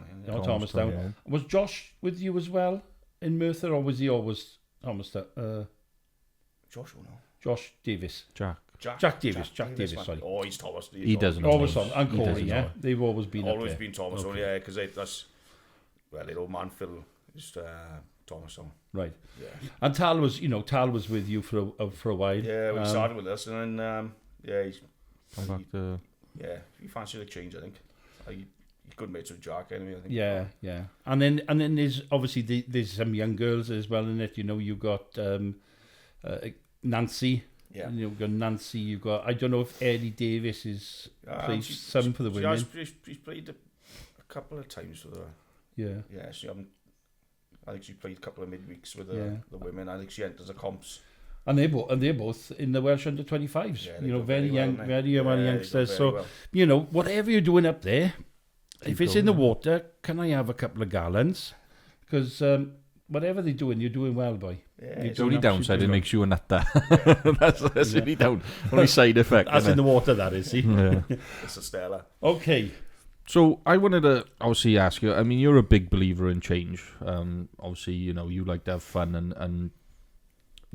Thomastown. Yeah. Was Josh with you as well in Merthyr, or was he always Thomastown? Josh, or no? Josh Davis. Jack Davis, sorry. Oh, he's Thomas. He doesn't know. Always on. And Corey, yeah. They've always been Always up there. been Thomas, yeah, because that's... Well, little man Phil is Thomas. Right. Yeah. And Tal was with you for a while. Yeah, he started with us, and then, he's... Come back to... Yeah, he fancied a change, I think. He's good mates with Jack, anyway, I think. Yeah. And then there's obviously there's some young girls as well in it. You've got Nancy. Yeah. You've got Nancy. You've got, I don't know if Eddie Davis is plays some for the women. She's played a couple of times for the... Yeah. Yeah, I think she played a couple of midweeks with the women. I think she enters the comps. And they're both in the Welsh under-25s. Yeah, very young youngsters. So, well. Whatever you're doing up there, if it's in the water, can I have a couple of gallons? Because whatever they're doing, you're doing well, boy. Yeah, the only downside, it makes you a nutter. That's the only only side effect. That's in the water, that is, see? Yeah. It's a Stella. Okay. So I wanted to obviously ask you, I mean, you're a big believer in change. Obviously, you like to have fun and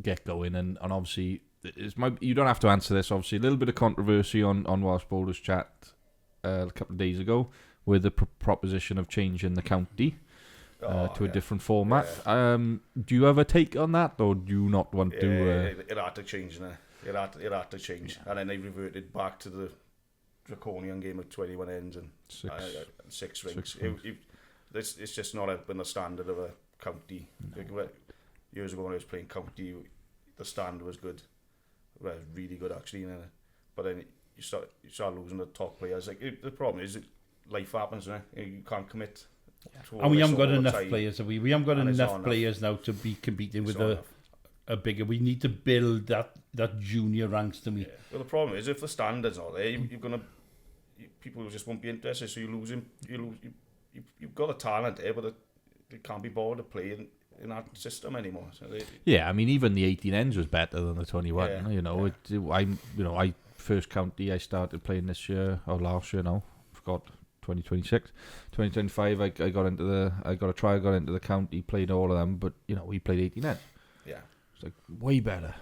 get going, and obviously you don't have to answer this. Obviously, a little bit of controversy on Welsh Bowlers Chat a couple of days ago with the proposition of changing the county to a different format. Yeah. Do you have a take on that, or do you not want to? It had to change, now. It had to change, and then they reverted back to the draconian game of 21 ends and six rings. It's just not been the standard of a county. No. Years ago when I was playing county, the standard was good. Well, really good actually. But then you start losing the top players. The problem is life happens, right? You can't commit. And we haven't got enough players, have we? We haven't got enough players now to be competing with a bigger. We need to build that junior ranks, to me. Yeah. Well, the problem is if the standards are there, people just won't be interested. So you lose him. You've got the talent there, but they can't be bothered to play in that system anymore. So I mean, even the 18 ends was better than the 21. Yeah. I first county I started playing this year or last year now. Forgot 2026, 2025. I got into the county, played all of them, but we played 18 ends. Yeah, it's like way better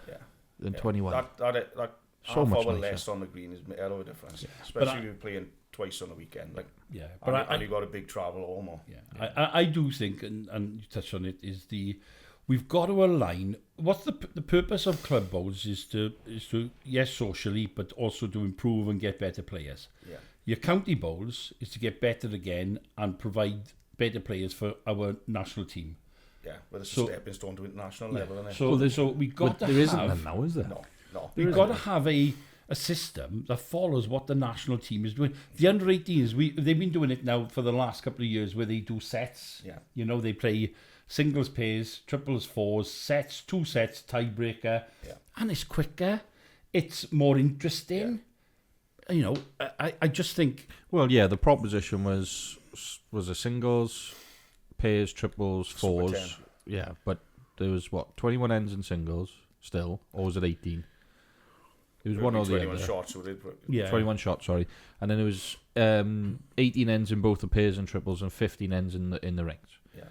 than 21. That so much less on the green is a hell of a difference, especially if you're playing twice on a weekend. And you got a big travel home. I do think, and you touched on it, is we've got to align. What's the purpose of club bowls is to yes, socially, but also to improve and get better players. Yeah. Your county bowls is to get better again and provide better players for our national team. Yeah, with a stepping stone to international level, isn't it? So we got to there have. Isn't there now, is there? No. We've got to have a system that follows what the national team is doing. The under-18s, they've been doing it now for the last couple of years, where they do sets. Yeah. They play singles pairs, triples, fours, sets, 2 sets, tiebreaker, and it's quicker. It's more interesting. Yeah. I just think. Well, the proposition was a singles, pairs, triples, fours. Yeah, but there was 21 ends in singles still, or was it 18? It was one or the other. 21 shots, so 21 shots, sorry. And then it was 18 ends in both the pairs and triples, and 15 ends in the rings. Yeah.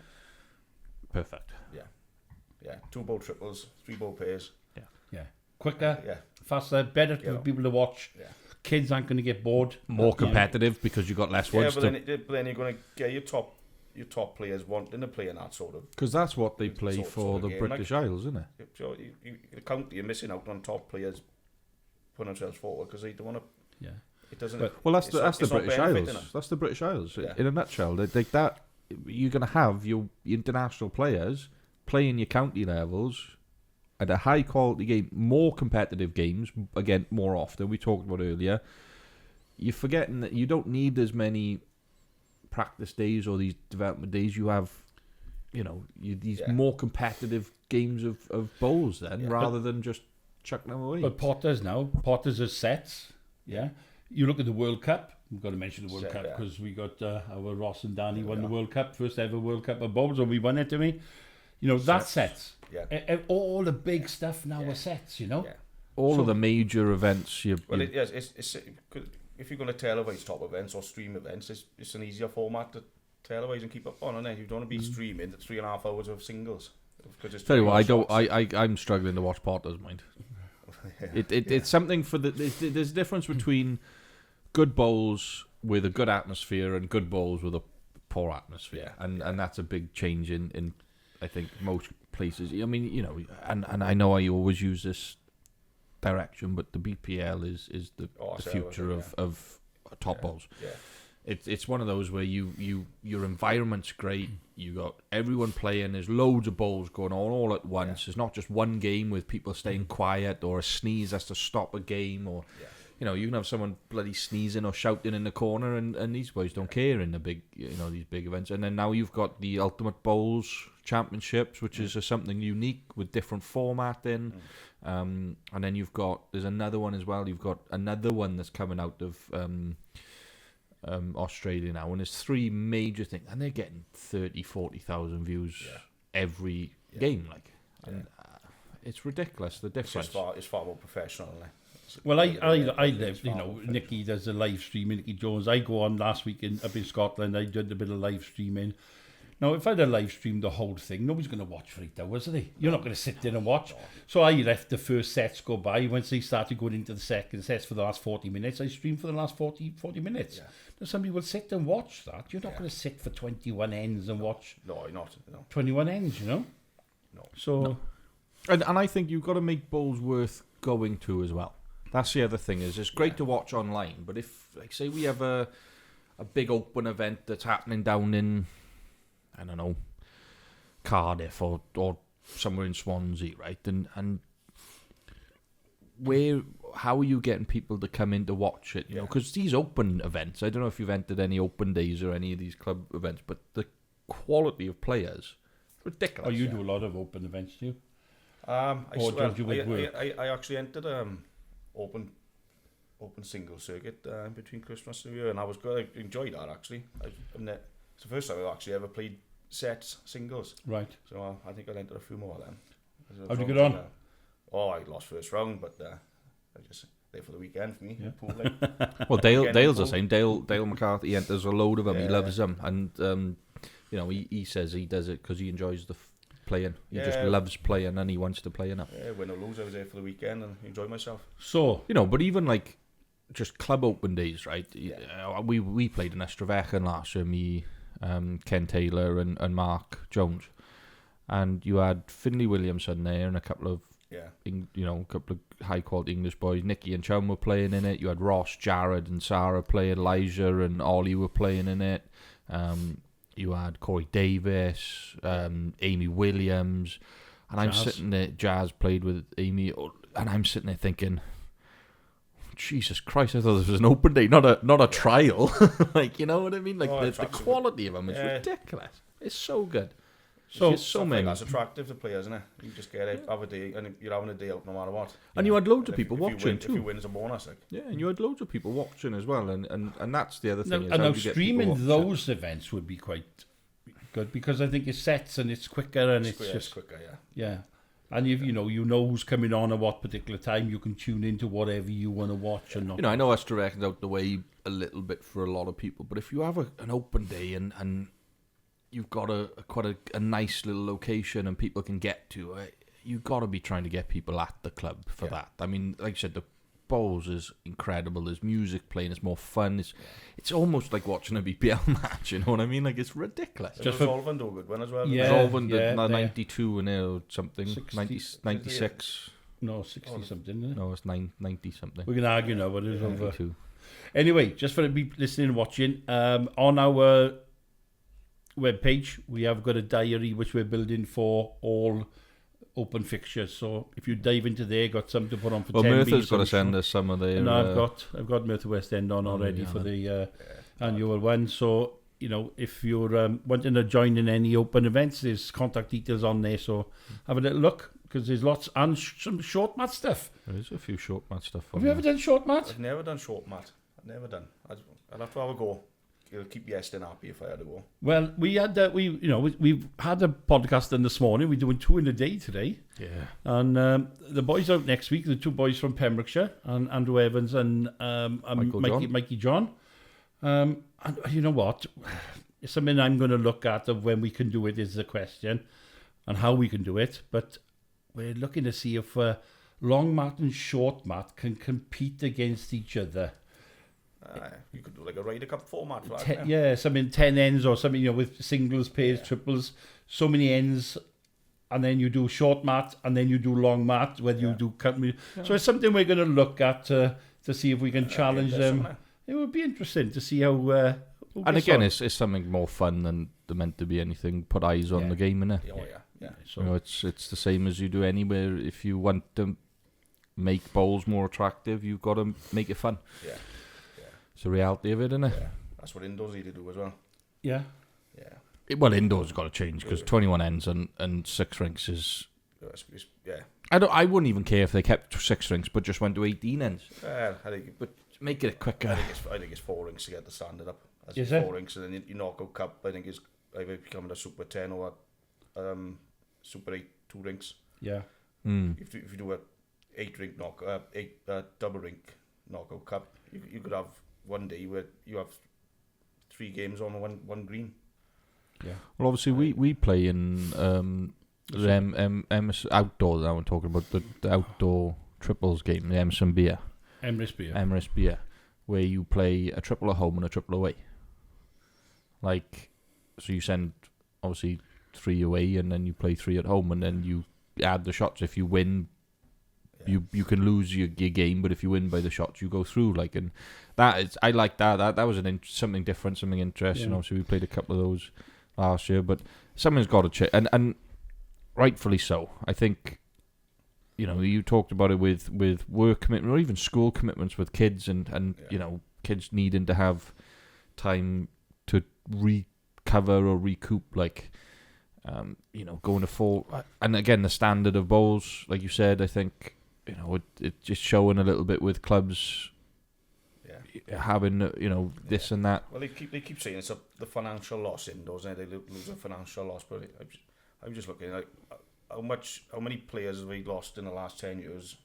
Perfect. Yeah. 2 bowl triples, 3 bowl pairs. Yeah. Quicker, Yeah. faster, better for people to watch. Yeah. kids aren't going to get bored. More competitive because you've got less ones but then you're going to get your top players wanting to play in that sort of... Because that's what they play sort for of the game, British Isles, isn't it? So the county, you're missing out on top players putting themselves forward because they don't want to... Yeah. It doesn't... Well, that's the British Isles. It? That's the British Isles. Yeah. In a nutshell, like that, you're going to have your international players playing your county levels at a high quality game, more competitive games, again, more often. We talked about earlier. You're forgetting that you don't need as many practice days or these development days. You have, these more competitive games of bowls then, rather than just chucking them away. But Potters are sets. Yeah. You look at the World Cup. We've got to mention the World Cup because we got our Ross and Danny won the World Cup, first ever World Cup of bowls, and we won it, to me. That's sets. Yeah. All the big stuff now are sets, Yeah. All of the major events. It's if you're going to televise top events or stream events, it's an easier format to televise and keep up on, isn't it? You don't want to be streaming 3.5 hours of singles. Tell you what, I'm struggling to watch Potters, mind. It's something for there's a difference between good bowls with a good atmosphere and good bowls with a poor atmosphere, and that's a big change in I think most places. I mean, and I know I always use this direction, but the BPL is the future of top bowls. Yeah. It's one of those where your environment's great. You got everyone playing. There's loads of bowls going on all at once. It's not just one game with people staying quiet or a sneeze has to stop a game, or you can have someone bloody sneezing or shouting in the corner, and these boys don't care in the big these big events. And then now you've got the Ultimate Bowls Championships, which is something unique with different formatting. And then there's another one as well. You've got another one that's coming out of Australia now, and there's 3 major things, and they're getting 30,000-40,000 views every game, and it's ridiculous the difference. It's far more professional, isn't it? Well, I live, Nicky does a live streaming, Nicky Jones. I go on last week up in Scotland, I did a bit of live streaming. Now, if I'd have live streamed the whole thing, nobody's going to watch for 8 hours, are they? You're not going to sit there and watch. So I left the first sets go by. Once they started going into the second sets for the last 40 minutes, I streamed for the last 40 minutes. Yeah. Now, somebody will sit and watch that. You're not going to sit for 21 ends and watch... No, you're not. No. 21 ends, No. So... No. And I think you've got to make bowls worth going to as well. That's the other thing, is it's great to watch online, but if, like, say we have a big open event that's happening down in, I don't know, Cardiff or somewhere in Swansea, right? And how are you getting people to come in to watch it? Because these open events, I don't know if you've entered any open days or any of these club events, but the quality of players, ridiculous. Oh, you do a lot of open events, do you? I actually entered open single circuit between Christmas and New Year, and I was good. I enjoyed that actually. It's the first time I've actually ever played sets singles. Right. So I think I'll enter a few more then. How'd you get on? I lost first round, but I just there for the weekend for me. Yeah. Pool day. Well, Dale's the same. Dale McCarthy enters a load of them. He loves them, and he says he does it because he enjoys the playing. He just loves playing, and he wants to play enough. Yeah, win or lose, I was there for the weekend and enjoyed myself. So but even like just club open days, right? Yeah. We played in Estravacan last year. Me, Ken Taylor, and Mark Jones, and you had Finley Williamson there and a couple of high quality English boys. Nicky and Chum were playing in it. You had Ross, Jared, and Sarah playing. Elijah and Ollie were playing in it. You had Corey Davis, Amy Williams, and I'm sitting there. Jazz played with Amy, and I'm sitting there thinking, Jesus Christ! I thought this was an open day, not a trial. Like, you know what I mean? Like the quality of them is ridiculous. It's so good. So many. That's attractive to players, isn't it? You just get it, have a day, and you're having a day out no matter what. And you had loads of people watching too. If you win, it's a bonus. Yeah, and you had loads of people watching as well, and that's the other thing. Now streaming those events would be quite good because I think it's sets and it's quicker and it's just quicker. Yeah. And you know who's coming on at what particular time. You can tune into whatever you want to watch and not. I know Estravacan's out the way a little bit for a lot of people, but if you have an open day and you've got quite a nice little location and people can get to it, you've got to be trying to get people at the club for that. I mean, like I said, the bowls is incredible. There's music playing. It's more fun. It's almost like watching a BPL match. You know what I mean? Like, it's ridiculous. Just Resolving do a good one as well. Yeah. Resolving did 92 and or something. 60, 96. No, 60 something, isn't it? No, it's 90 something. We can argue now, but it's over. 92. Anyway, just for the people listening and watching, on our webpage, we have got a diary which we're building for all open fixtures. So if you dive into there, got something to put on for 10 Merthy's weeks. got to send us some of their... No, I've got Merthyr West End on already for the annual one. So, you know, if you're wanting to join in any open events, there's contact details on there. So have a little look, because there's lots, and some short mat stuff. There is a few short mat stuff. Have you ever done short mat? I've never done short mat. I've never done. I'd have to have a go. It'll keep Yeston happy if I had to go. Well, we've had a podcast done this morning. We're doing 2 in a day today. Yeah. And the boys out next week, the 2 boys from Pembrokeshire, and Andrew Evans and Mikey John. And you know what? It's something I'm going to look at of when we can do it is the question, and how we can do it. But we're looking to see if long mat and short mat can compete against each other. You could do like a Ryder Cup format for that. Something 10 ends or something, you know, with singles, pairs, triples, so many ends, and then you do short mat, and then you do long mat, whether you do company. Yeah. So it's something we're going to look at to see if we can challenge them. It would be interesting to see how... and again, it's something more fun than meant to be anything. Put eyes on the game, innit? Yeah. So, you know, it's the same as you do anywhere. If you want to make bowls more attractive, you've got to make it fun. Yeah. It's the reality of it, isn't it? Yeah. That's what indoors need to do as well. Yeah. Well, indoors has got to change, because 21 ends and 6 rinks is... Yeah. I wouldn't even care if they kept 6 rinks, but just went to 18 ends. I think... But make it quicker. I think it's 4 rinks to get the standard up. Is it? 4 rinks, and then your knockout cup, I think, is either becoming a Super 10 or a Super 8 2 rinks. Yeah. If you do a 8 rink double rink knockout cup, you could have one day where you have 3 games on one green. Yeah. Well, obviously we play in the outdoor. Now I'm talking about the outdoor triples game, the Emerson Beer. Emirates Beer, where you play a triple at home and a triple away. Like, so you send obviously 3 away, and then you play 3 at home, and then you add the shots. If you win, you can lose your game, but if you win by the shots, you go through. Like, and I like that. That was something different, something interesting. Yeah. Obviously, we played a couple of those last year, but something's got to change, and rightfully so. I think, you know, you talked about it with work commitment or even school commitments with kids, and you know, kids needing to have time to recover or recoup, like, you know, going to 4, and again the standard of bowls, like you said, I think, you know, it just showing a little bit with clubs having, you know, this and that. Well, they keep saying it's the financial loss indoors, and they lose a financial loss, but I'm just looking at how many players have we lost in the last 10 years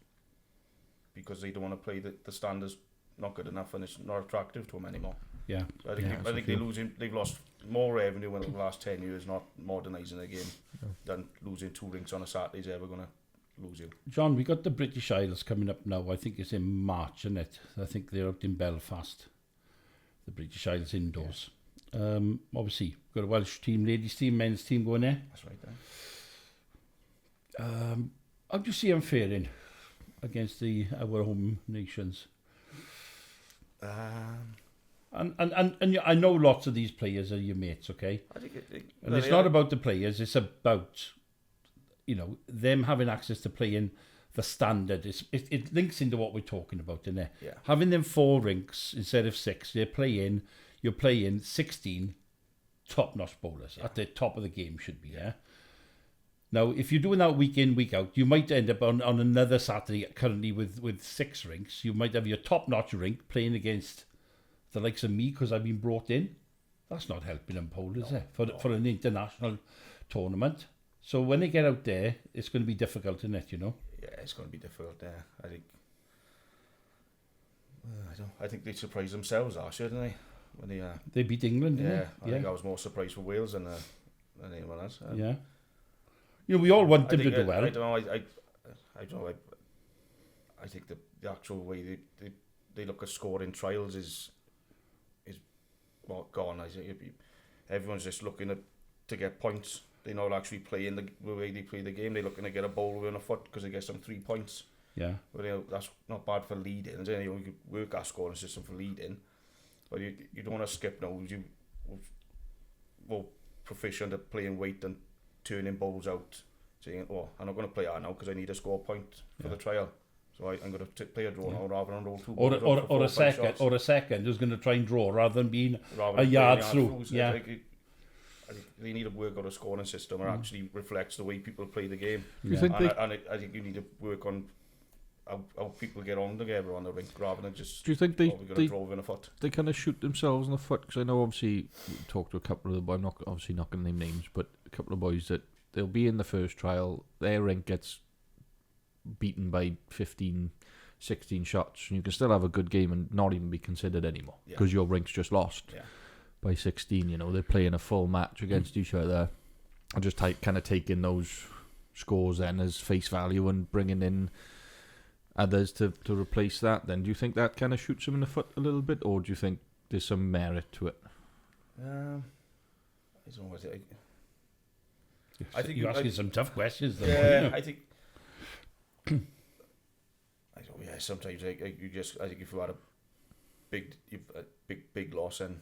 because they don't want to play the standards not good enough and it's not attractive to them anymore. Yeah. So I think they've lost more revenue in the last 10 years not modernising the game than losing 2 rinks on a Saturday is ever going to lose you. John, we got the British Isles coming up now. I think it's in March, isn't it? I think they're out in Belfast, the British Isles indoors. Obviously, we've got a Welsh team, ladies team, men's team going there. That's right there. How do you see them faring against our home nations? And I know lots of these players are your mates, okay? I think it's not about the players, it's about, you know, them having access to playing the standard. It links into what we're talking about, doesn't it? Yeah. Having them 4 rinks instead of 6, you're playing 16 top-notch bowlers at the top of the game should be, yeah? Now, if you're doing that week in, week out, you might end up on another Saturday currently with 6 rinks. You might have your top-notch rink playing against the likes of me because I've been brought in. That's not helping them poll, is it? For an international tournament. So when they get out there, it's going to be difficult, isn't it, you know? Yeah, it's going to be difficult there. I think... I think they surprised themselves last year, didn't they? When they beat England, didn't they? I think I was more surprised for Wales than anyone else. Yeah. You know, we all want them to do well. I don't know. I think the actual way they look at scoring trials is gone. Everyone's just looking to get points. They're not actually playing the way they play the game. They're looking to get a ball within a foot because they get some 3 points. Yeah. But that's not bad for leading. You could work our scoring system for leading, but you don't want to skip now. You're more proficient at playing weight and turning balls out. Saying, I'm not going to play that now because I need a score point for the trial. So I'm going to play a draw now rather than roll 2 balls. Or a second who's going to try and draw rather than being a yard through. Yeah. I think they need to work on a scoring system that actually reflects the way people play the game. You think I think you need to work on how people get on together on the rink rather than just. Do you think they drove in a foot? They kind of shoot themselves in the foot? Because I know obviously you talked to a couple of them. I'm not going to name names, but a couple of boys that they'll be in the first trial. Their rink gets beaten by 15, 16 shots, and you can still have a good game and not even be considered anymore because your rink's just lost. Yeah. By 16, they're playing a full match against each other. I just kind of taking those scores then as face value and bringing in others to replace that. Then do you think that kind of shoots them in the foot a little bit, or do you think there's some merit to it? I don't know. I think you're asking some tough questions. Though, yeah, I think. I don't. Yeah, sometimes I think if you had a big loss and.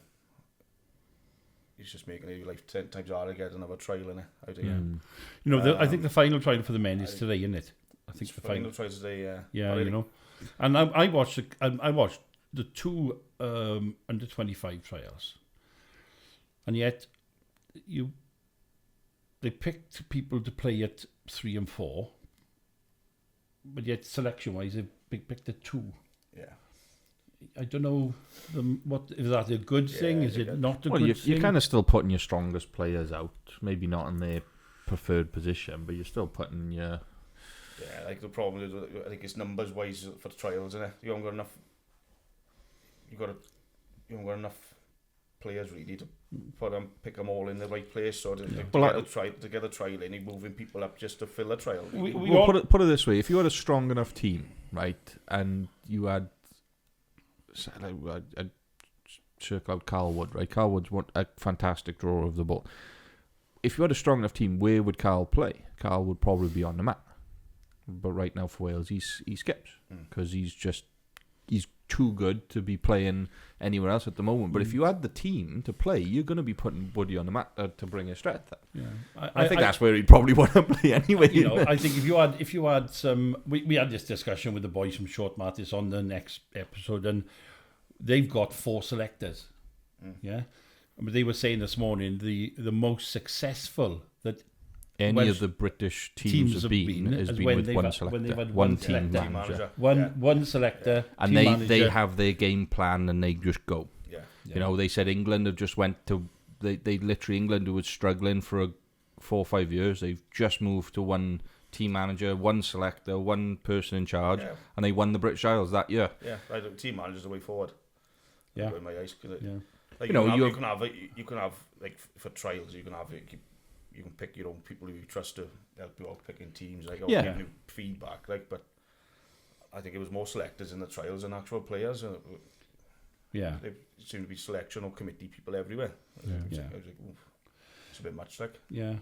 It's just making your life 10 times harder to get another trial in it. I think. I think the final trial for the men is today, isn't it? I think the final trial today. Yeah. Yeah, And I watched the 2 under 25 trials, and yet they picked people to play at 3 and 4, but yet selection wise they picked at 2. Yeah. I don't know what is that a good thing? Is it not a good thing? You're kind of still putting your strongest players out, maybe not in their preferred position, but you're still putting your. Yeah, like the problem is, I think it's numbers wise for the trials, isn't it? You haven't got enough. You haven't got enough players really to pick them all in the right place. So to get a trial in, you're moving people up just to fill a trial. Put it this way: if you had a strong enough team, right, and you had. I'd circle out Carl Wood, right? Carl Wood's a fantastic drawer of the ball. If you had a strong enough team, where would Carl play? Carl would probably be on the mat. But right now for Wales, he skips because he's too good to be playing anywhere else at the moment. But if you had the team to play, you're going to be putting Woody on the mat to bring his strength up. Yeah, I think that's where he'd probably want to play anyway. I think if you had some, we had this discussion with the boys from Short Martis on the next episode, and they've got 4 selectors. Yeah, I mean, they were saying this morning the most successful that any of the British teams have been has been with one selector, when they've had one team manager. One selector, and they have their game plan and they just go. Yeah. They said England have just went to they literally England, who was struggling for 4 or 5 years, they've just moved to one team manager, one selector, one person in charge, and they won the British Isles that year. Yeah, right. Team manager's the way forward. Yeah, in my eyes, yeah. Like you can have like for trials, you can pick your own people who you trust to help you out picking teams, give you feedback. But I think it was more selectors in the trials than actual players. Yeah, there seemed to be selection or committee people everywhere. I was like, it's a bit much, like. Yeah.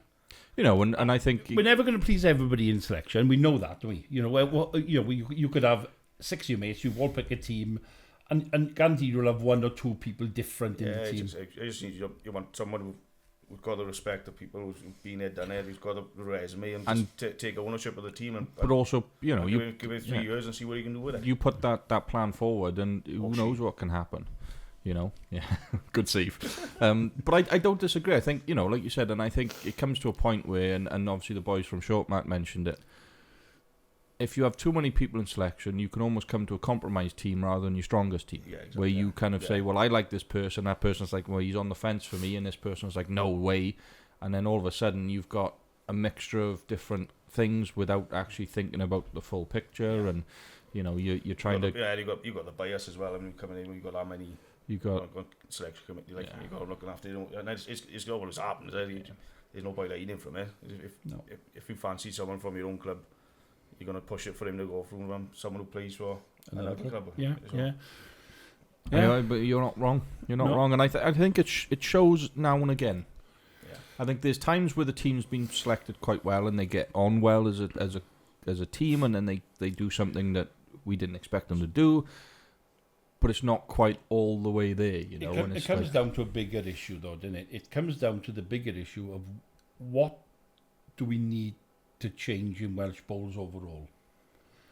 And I think we're never going to please everybody in selection. We know that, don't we? You could have 6 of your mates. You all pick a team, and guaranteed you'll have 1 or 2 people different in the team. I just need you want someone who's got the respect of people who's been there, done it, who's got the resume, and just take ownership of the team. But also, you give it 3 years and see what you can do with it. You put that plan forward, and who knows what can happen. Good save. But I don't disagree. I think, like you said, and I think it comes to a point where, and obviously the boys from Short Mat mentioned it, if you have too many people in selection, you can almost come to a compromised team rather than your strongest team. Yeah, exactly, where you kind of say, well, I like this person, that person's like, well, he's on the fence for me, and this person's like, no way. And then all of a sudden you've got a mixture of different things without actually thinking about the full picture, and you're trying to... Yeah, you've got the bias as well. I mean, coming in, you've got that many... You got selection committee, you got looking after, and it's always happens. There's no point hiding from it. If you fancy someone from your own club, you're going to push it for him to go from someone who plays for another club. Yeah, So, yeah. Yeah, but you're not wrong. You're not wrong, and I think it shows now and again. Yeah. I think there's times where the team's been selected quite well and they get on well as a team, and then they do something that we didn't expect them to do. But it's not quite all the way there, you know. It comes down to a bigger issue, though, doesn't it? It comes down to the bigger issue of what do we need to change in Welsh bowls overall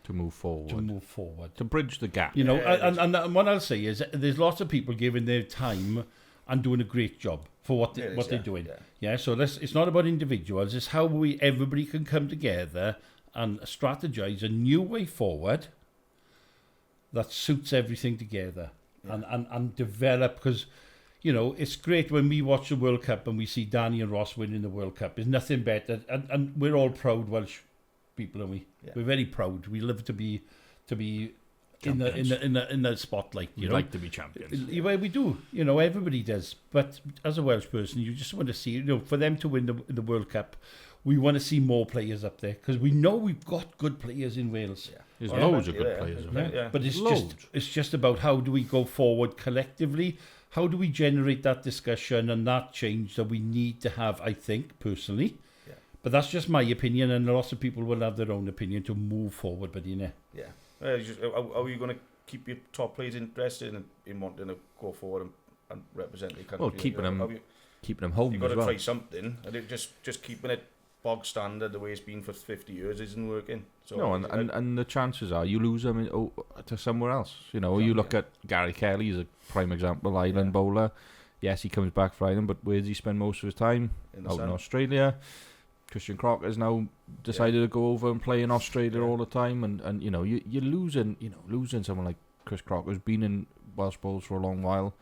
to move forward, to bridge the gap. You know, and what I'll say is there's lots of people giving their time and doing a great job for what they're doing. Yeah. So it's not about individuals. It's how everybody can come together and strategize a new way forward that suits everything together and develop, because, you know, it's great when we watch the World Cup and we see Danny and Ross winning the World Cup. There's nothing better, and we're all proud Welsh people, aren't we? Yeah. We're very proud. We love to be in the spotlight. You know, like to be champions. Well, we do. You know, everybody does. But as a Welsh person, you just want to see, you know, for them to win the World Cup, we want to see more players up there, because we know we've got good players in Wales. Yeah. There's loads of good players. Yeah. But it's just about how do we go forward collectively. How do we generate that discussion and that change that we need to have, I think, personally. Yeah. But that's just my opinion, and lots of people will have their own opinion to move forward, but, you know. Yeah. How are you going to keep your top players interested in wanting to go forward and represent the country? Well, keeping them home you've got as to well. try something. And just keeping it bog standard the way it's been for 50 years isn't working. So no, and the chances are you lose them to somewhere else. You know, you look at Gary Kelly as a prime example, Ireland bowler. Yes, he comes back for Ireland, but where does he spend most of his time? Out in Australia. Christian Crocker has now decided to go over and play in Australia all the time, and you know, you're losing someone like Chris Crocker, who's been in Welsh bowls for a long while.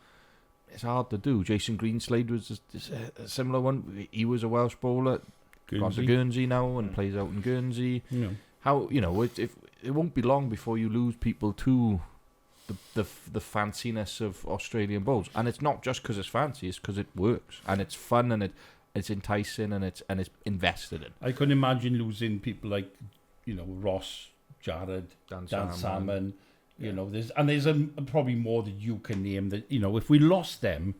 It's hard to do. Jason Greenslade was a similar one. He was a Welsh bowler. Gone to Guernsey now and plays out in Guernsey. Yeah. How, you know, it won't be long before you lose people to the fanciness of Australian bowls, and it's not just because it's fancy; it's because it works and it's fun and it's enticing and it's invested in. I couldn't imagine losing people like, you know, Ross, Jared, Dan Salmon. You know, there's probably more that you can name that. You know, if we lost them,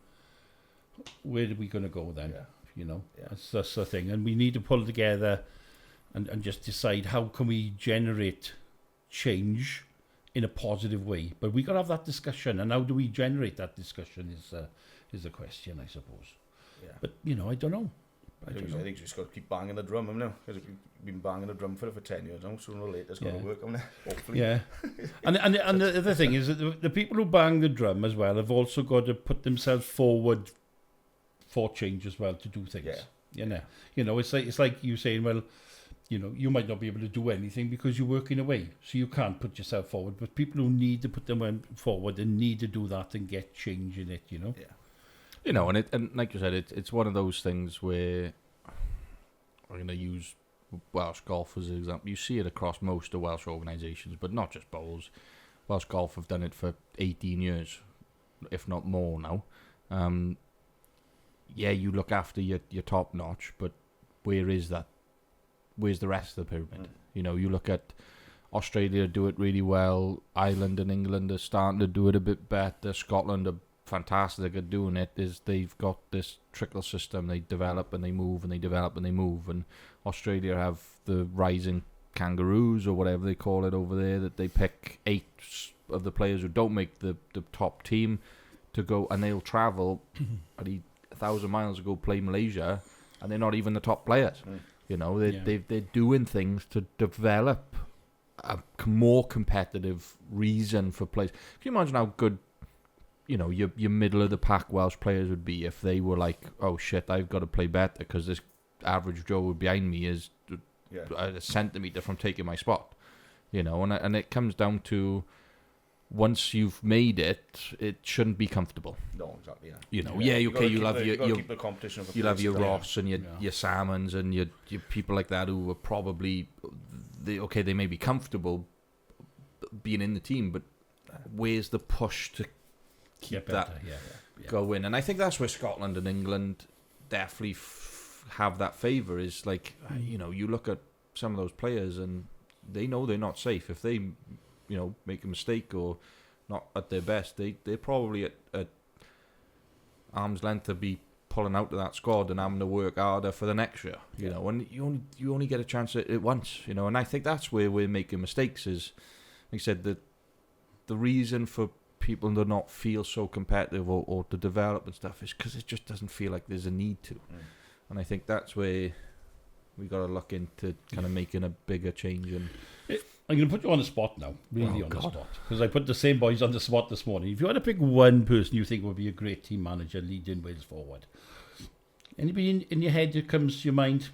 where are we going to go then? Yeah. You know, that's the thing, and we need to pull together and just decide how can we generate change in a positive way. But we got to have that discussion, and how do we generate that discussion is the question, I suppose. Yeah. But, you know, I don't know. I think you just got to keep banging the drum, haven't you? Because we've been banging the drum for 10 years now. Sooner or later, it's got to work, haven't it? Hopefully. Yeah. and the other thing is that the people who bang the drum as well have also got to put themselves forward for change as well, to do things. Yeah. You know, it's like you saying, well, you know, you might not be able to do anything because you're working away, so you can't put yourself forward. But people who need to put them forward and need to do that and get change in it, you know. Yeah. You know, and like you said, it's one of those things where I'm going to use Welsh golf as an example. You see it across most of Welsh organisations, but not just bowls. Welsh golf have done it for 18 years, if not more now. Yeah, you look after your top notch, but where's the rest of the pyramid? You know, you look at Australia do it really well. Ireland and England are starting to do it a bit better. Scotland are fantastic at doing it. They've got this trickle system. They develop and they move and they develop and they move. And Australia have the rising kangaroos or whatever they call it over there, that they pick 8 of the players who don't make the top team to go, and they'll travel 1,000 miles to go play Malaysia, and they're not even the top players. You know, they're doing things to develop a more competitive reason for players. Can you imagine how good, you know, your middle of the pack Welsh players would be if they were like, oh shit, I've got to play better because this average Joe behind me is a centimetre from taking my spot. You know, and it comes down to, once you've made it, it shouldn't be comfortable. No, exactly. Yeah. You know, you'll have your Ross and your Salmons and your people like that who are probably they may be comfortable being in the team, but where's the push to keep that going? And I think that's where Scotland and England definitely have that favour. Is like, you know, you look at some of those players and they know they're not safe. If they, make a mistake or not at their best, they're probably at arm's length to be pulling out of that squad and having to work harder for the next year. And you only get a chance at it once. And I think that's where we're making mistakes. Is, like I said, the reason for people to not feel so competitive or to develop and stuff is because it just doesn't feel like there's a need to. And I think that's where we got to look into kind of making a bigger change. And I'm going to put you on the spot now, really the spot, because I put the same boys on the spot this morning. If you had to pick one person you think would be a great team manager leading Wales forward, anybody in your head that comes to your mind?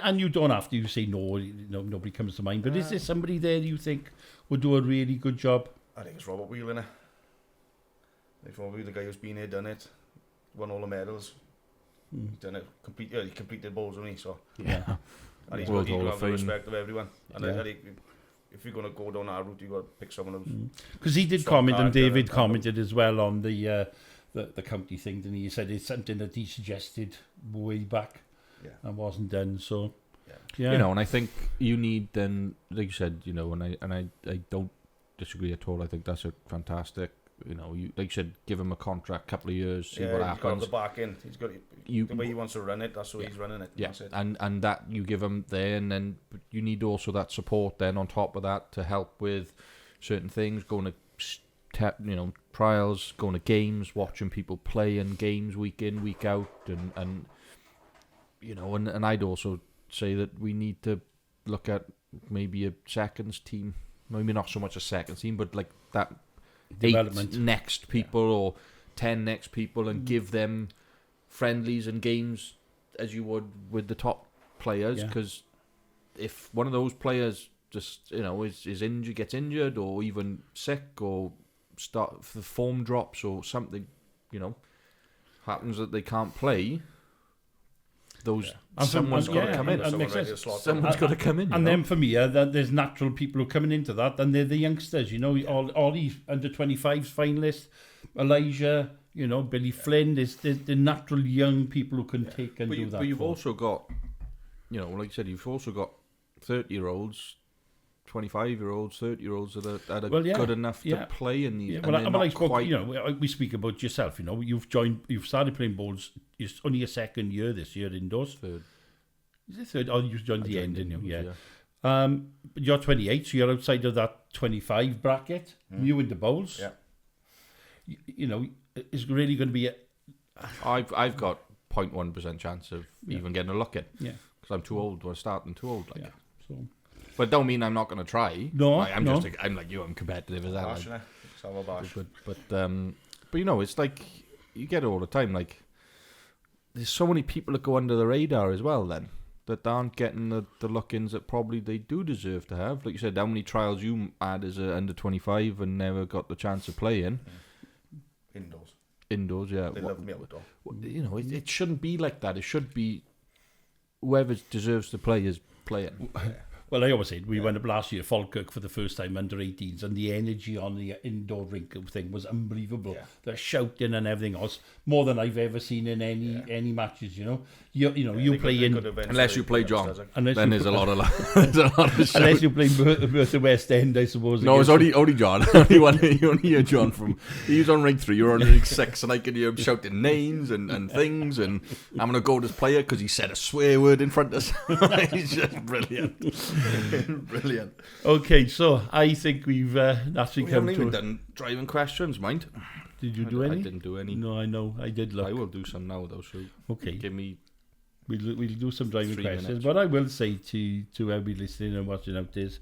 And you don't have to. You say no, nobody comes to mind. But is there somebody there you think would do a really good job? I think it's Robert Wheeler. I think probably the guy who's been here, done it, won all the medals. He's done it. He completed bowls, hasn't he? So yeah, and he's got the respect of everyone. And I think if you're going to go down that route, you've got to pick someone who's... Because he did comment, and David commented as well on the county thing, and he said it's something that he suggested way back and wasn't done. So, yeah. And I think you need then, like you said, and I don't disagree at all. I think that's a fantastic... you like you said, give him a contract, couple of years, see what happens. He's got the back end. He's got the way he wants to run it. That's the way he's running it. Yeah, and that you give him there, and then you need also that support then on top of that to help with certain things, going to trials, going to games, watching people play in games week in, week out, and I'd also say that we need to look at maybe a seconds team, maybe not so much a seconds team, but like that. Development. 8 next people or 10 next people and give them friendlies and games as you would with the top players, because if one of those players just is injured, gets injured, or even sick, or the form drops or something happens that they can't play, someone's got to come in. Someone's got to come in. And then for me, there's natural people who are coming into that, and they're the youngsters. All these under 25s finalists, Elijah, Billy Flynn. There's the natural young people who can take and do that. But you've also got, like you said, you've also got 30-year-olds, 25-year-olds, 30-year-olds that are good enough to play in these. We speak about yourself. You've started playing bowls. It's only your second year this year indoors. Third. Is it third? Oh, you joined the end, didn't you? Yeah. But you're 28, so you're outside of that 25 bracket. You in the bowls. Yeah. It's really going to be. I've got 0.1% chance of even getting a look in. Yeah. Because I'm too old. We're starting too old. Like. Yeah. So. But it don't mean I'm not going to try. No, I'm like you. I'm competitive as that. But it's like you get it all the time. Like there's so many people that go under the radar as well. Then that aren't getting the look-ins that probably they do deserve to have. Like you said, how many trials you had as a under 25 and never got the chance of playing? Indoors, yeah. They love me outdoor. It shouldn't be like that. It should be whoever deserves to play is playing. Well, I always said we went up last year, Falkirk, for the first time under 18s, and the energy on the indoor rink thing was unbelievable. Yeah. The shouting and everything else, more than I've ever seen in any matches. You play in unless you play John, then there's a lot of shouting. Unless you play Merthyr West End, I suppose. No, it's only John. You only hear John he was on ring 3, you're on ring 6, and I could hear him shouting names and things, and I'm gonna go to this player because he said a swear word in front of us. He's just brilliant. Brilliant. Okay, so I think we've actually come to... We haven't even done driving questions, mind. Did you do any? I didn't do any. No, I know. I did look. I will do some now, though, so okay. Give me... We'll do some driving questions. Minutes. But I will say to everybody listening and watching out is,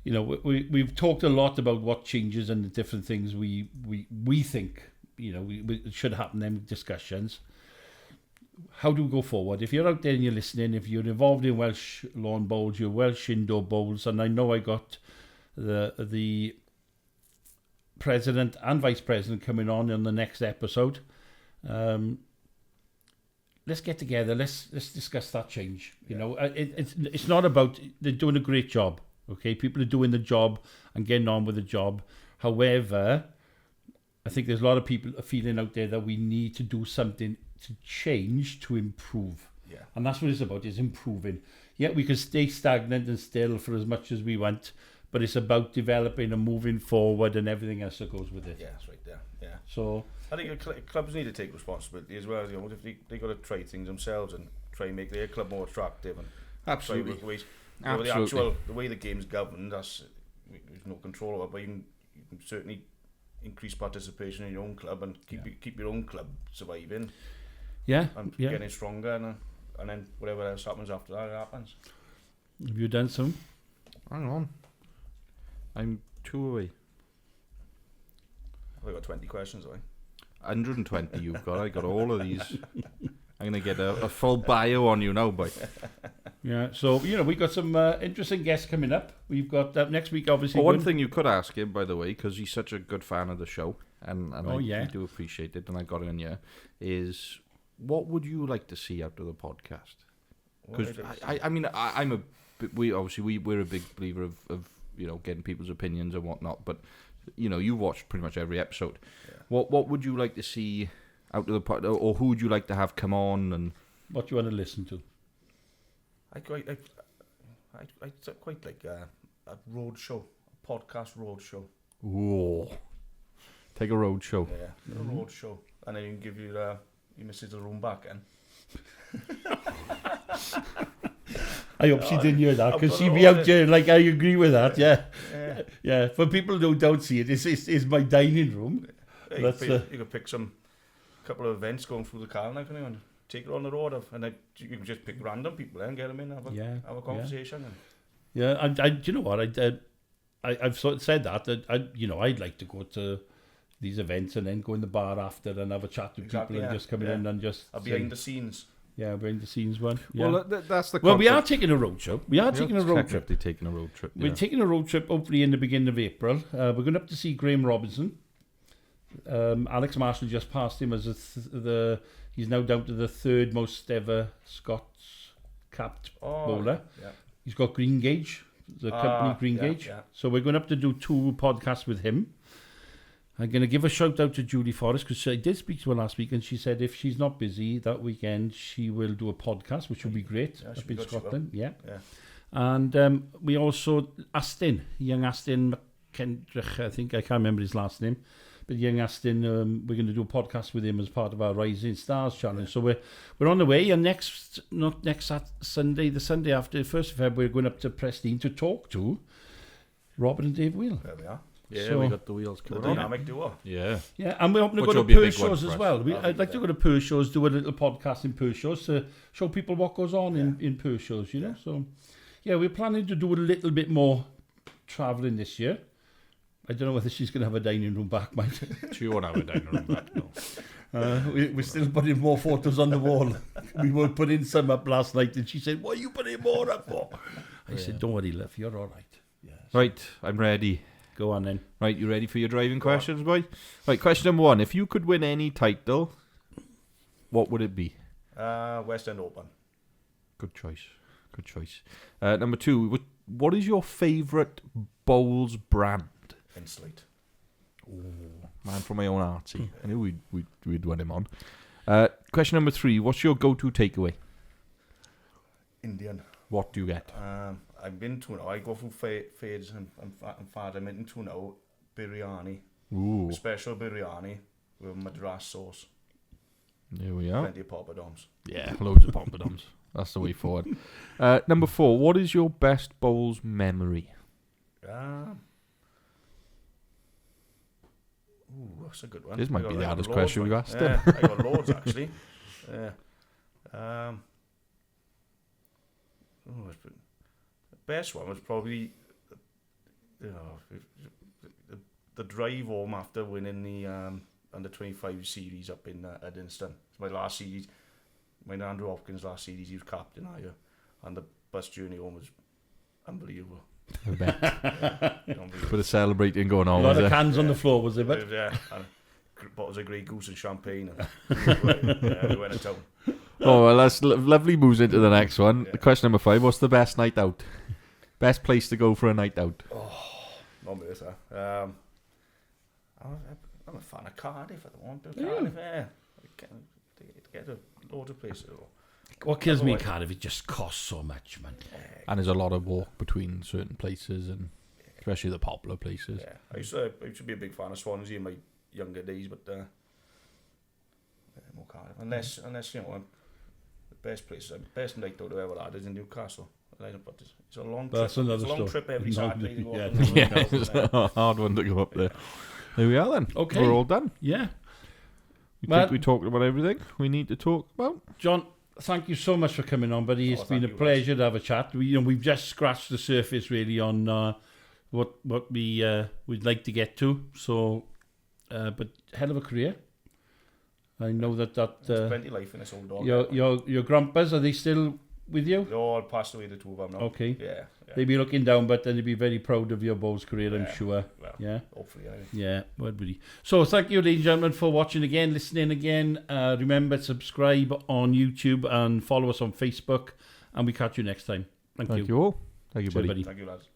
we've talked a lot about what changes and the different things we think, we should happen in discussions. How do we go forward? If you're out there and you're listening, if you're involved in Welsh lawn bowls, your Welsh indoor bowls, and I know I got the president and vice president coming on in the next episode, let's get together. Let's discuss that change. It's not about, they're doing a great job. Okay, people are doing the job and getting on with the job. However, I think there's a lot of people feeling out there that we need to do something to change, to improve. Yeah. And that's what it's about, is improving. yeah, we can stay stagnant and still for as much as we want, but it's about developing and moving forward and everything else that goes with it. Yeah, that's right there. Yeah. So I think clubs need to take responsibility as well. You know, if they got to try things themselves and try and make their club more attractive and Absolutely. try ways. You know, the way the game's governed, there's no control over it, but you can certainly increase participation in your own club and keep your own club surviving. Yeah, and getting stronger, and then whatever else happens after that happens. Have you done some? Hang on. I'm 2 away. I've got 20 questions, have I? 120 you've got. I got all of these. I'm going to get a full bio on you now, boy. Yeah, so, you know, we got some interesting guests coming up. We've got next week, obviously. One thing you could ask him, by the way, because he's such a good fan of the show, and I do appreciate it, and I got it in here, is what would you like to see out of the podcast? Because we're a big believer of you know, getting people's opinions and whatnot, but you know, you watched pretty much every episode. Yeah. What would you like to see out of the pod, or who would you like to have come on, and what do you want to listen to? I quite like a road show, a podcast road show. Ooh, take a road show. Yeah, a road show, and then you can give your missus a room back in. I hope she didn't hear that, because she'd be out there like, I agree with that. Yeah. For people who don't see it, it's my dining room. You could pick couple of events going through the car and take it on the road, and then you can just pick random people and get them in, have a conversation. Yeah, and you know what? I've sort of said that I'd like to go to these events and then go in the bar after and have a chat with people and just come in and just behind the scenes. Yeah, behind the scenes one. Yeah. Well, that's the. Well, we are taking a road show. We are taking a road trip. Taking a road trip. We're taking a road trip hopefully in the beginning of April. We're going up to see Graham Robinson. Alex Marshall just passed him as he's now down to the third most ever Scots capped bowler. Yeah. He's got Green Gauge, the company Green Gauge. Yeah. So we're going up to do 2 podcasts with him. I'm going to give a shout out to Julie Forrest, because I did speak to her last week, and she said if she's not busy that weekend, she will do a podcast, which will be great up in Scotland. Yeah. And we also young Aston McKendrick, I think, I can't remember his last name, but young Aston, we're going to do a podcast with him as part of our Rising Stars challenge. So we're on the way, and not next Sunday, the Sunday after, 1st of February, we're going up to Preston to talk to Robert and Dave Wheel. There we are. Yeah, so we got the wheels covered. The dynamic duo. Yeah. Yeah, and we're hoping to go to Perth shows as well. I'd like to go to Perth shows, do a little podcast in Perth shows to show people what goes on in Perth shows, you know. So, yeah, we're planning to do a little bit more travelling this year. I don't know whether she's going to have a dining room back, mate. She won't have a dining room back, no. We're still putting more photos on the wall. We were putting some up last night, and she said, "What are you putting more up for?" I said, "Don't worry, love, you're all right." Yes. Right, I'm ready. Go on then. Right, you ready for your driving questions, boy? Right, question number 1. If you could win any title, what would it be? West End Open. Good choice. Number 2, what is your favourite bowls brand? Insulate. Oh, man from my own artsy. I knew we'd win him on. Question number 3, what's your go-to takeaway? Indian. What do you get? I've been to now. I go through fades and fad. I'm into now biryani. Ooh. Special biryani with madras sauce. There we are. Plenty of poppadoms. Yeah, loads of poppadoms. That's the way forward. Number 4, what is your best bowls memory? That's a good one. This might be the hardest question we've asked. Yeah, I got loads actually. The best one was probably the drive home after winning the under 25 series up in Edinstone. It's my last series. My Andrew Hopkins last series. He was captain that year, and the bus journey home was unbelievable. I bet. Bit of celebrating going on. A lot of cans on the floor, was there? But yeah, and bottles of Grey Goose and champagne. And, we went to town. Oh, well, that's lovely. Moves into the next one. Yeah. Question number 5. What's the best night out? Best place to go for a night out? Oh, not me, sir. I'm a fan of Cardiff at the moment. Cardiff, yeah. Get to loads of places. What kills me in Cardiff, it just costs so much, man. And there's a lot of walk between certain places, and especially the popular places. Yeah, I used to be a big fan of Swansea in my younger days, but more Cardiff. Unless you know, the best night out I've ever had is in Newcastle. But it's a long trip. That's another it's a long story. trip every Saturday. To go up Yeah, it's a hard one to go up there. There we are then. Okay. We're all done. Yeah. We think we talked about everything we need to talk about. John, thank you so much for coming on, buddy. It's been a pleasure to have a chat. We've just scratched the surface really on what we'd like to get to. So, but hell of a career. I know that there's plenty of life in this old dog. Your grandpas, are they still with you? They all passed away, the two of them now. Okay. Yeah. They'd be looking down, but then they'd be very proud of your bowls career, I'm sure. Well, yeah. Hopefully, anyway. Yeah, would be. So thank you, ladies and gentlemen, for watching again, listening again. Remember to subscribe on YouTube and follow us on Facebook, and we catch you next time. Thank you. Thank you all. Thank you, buddy. Thank you, lads.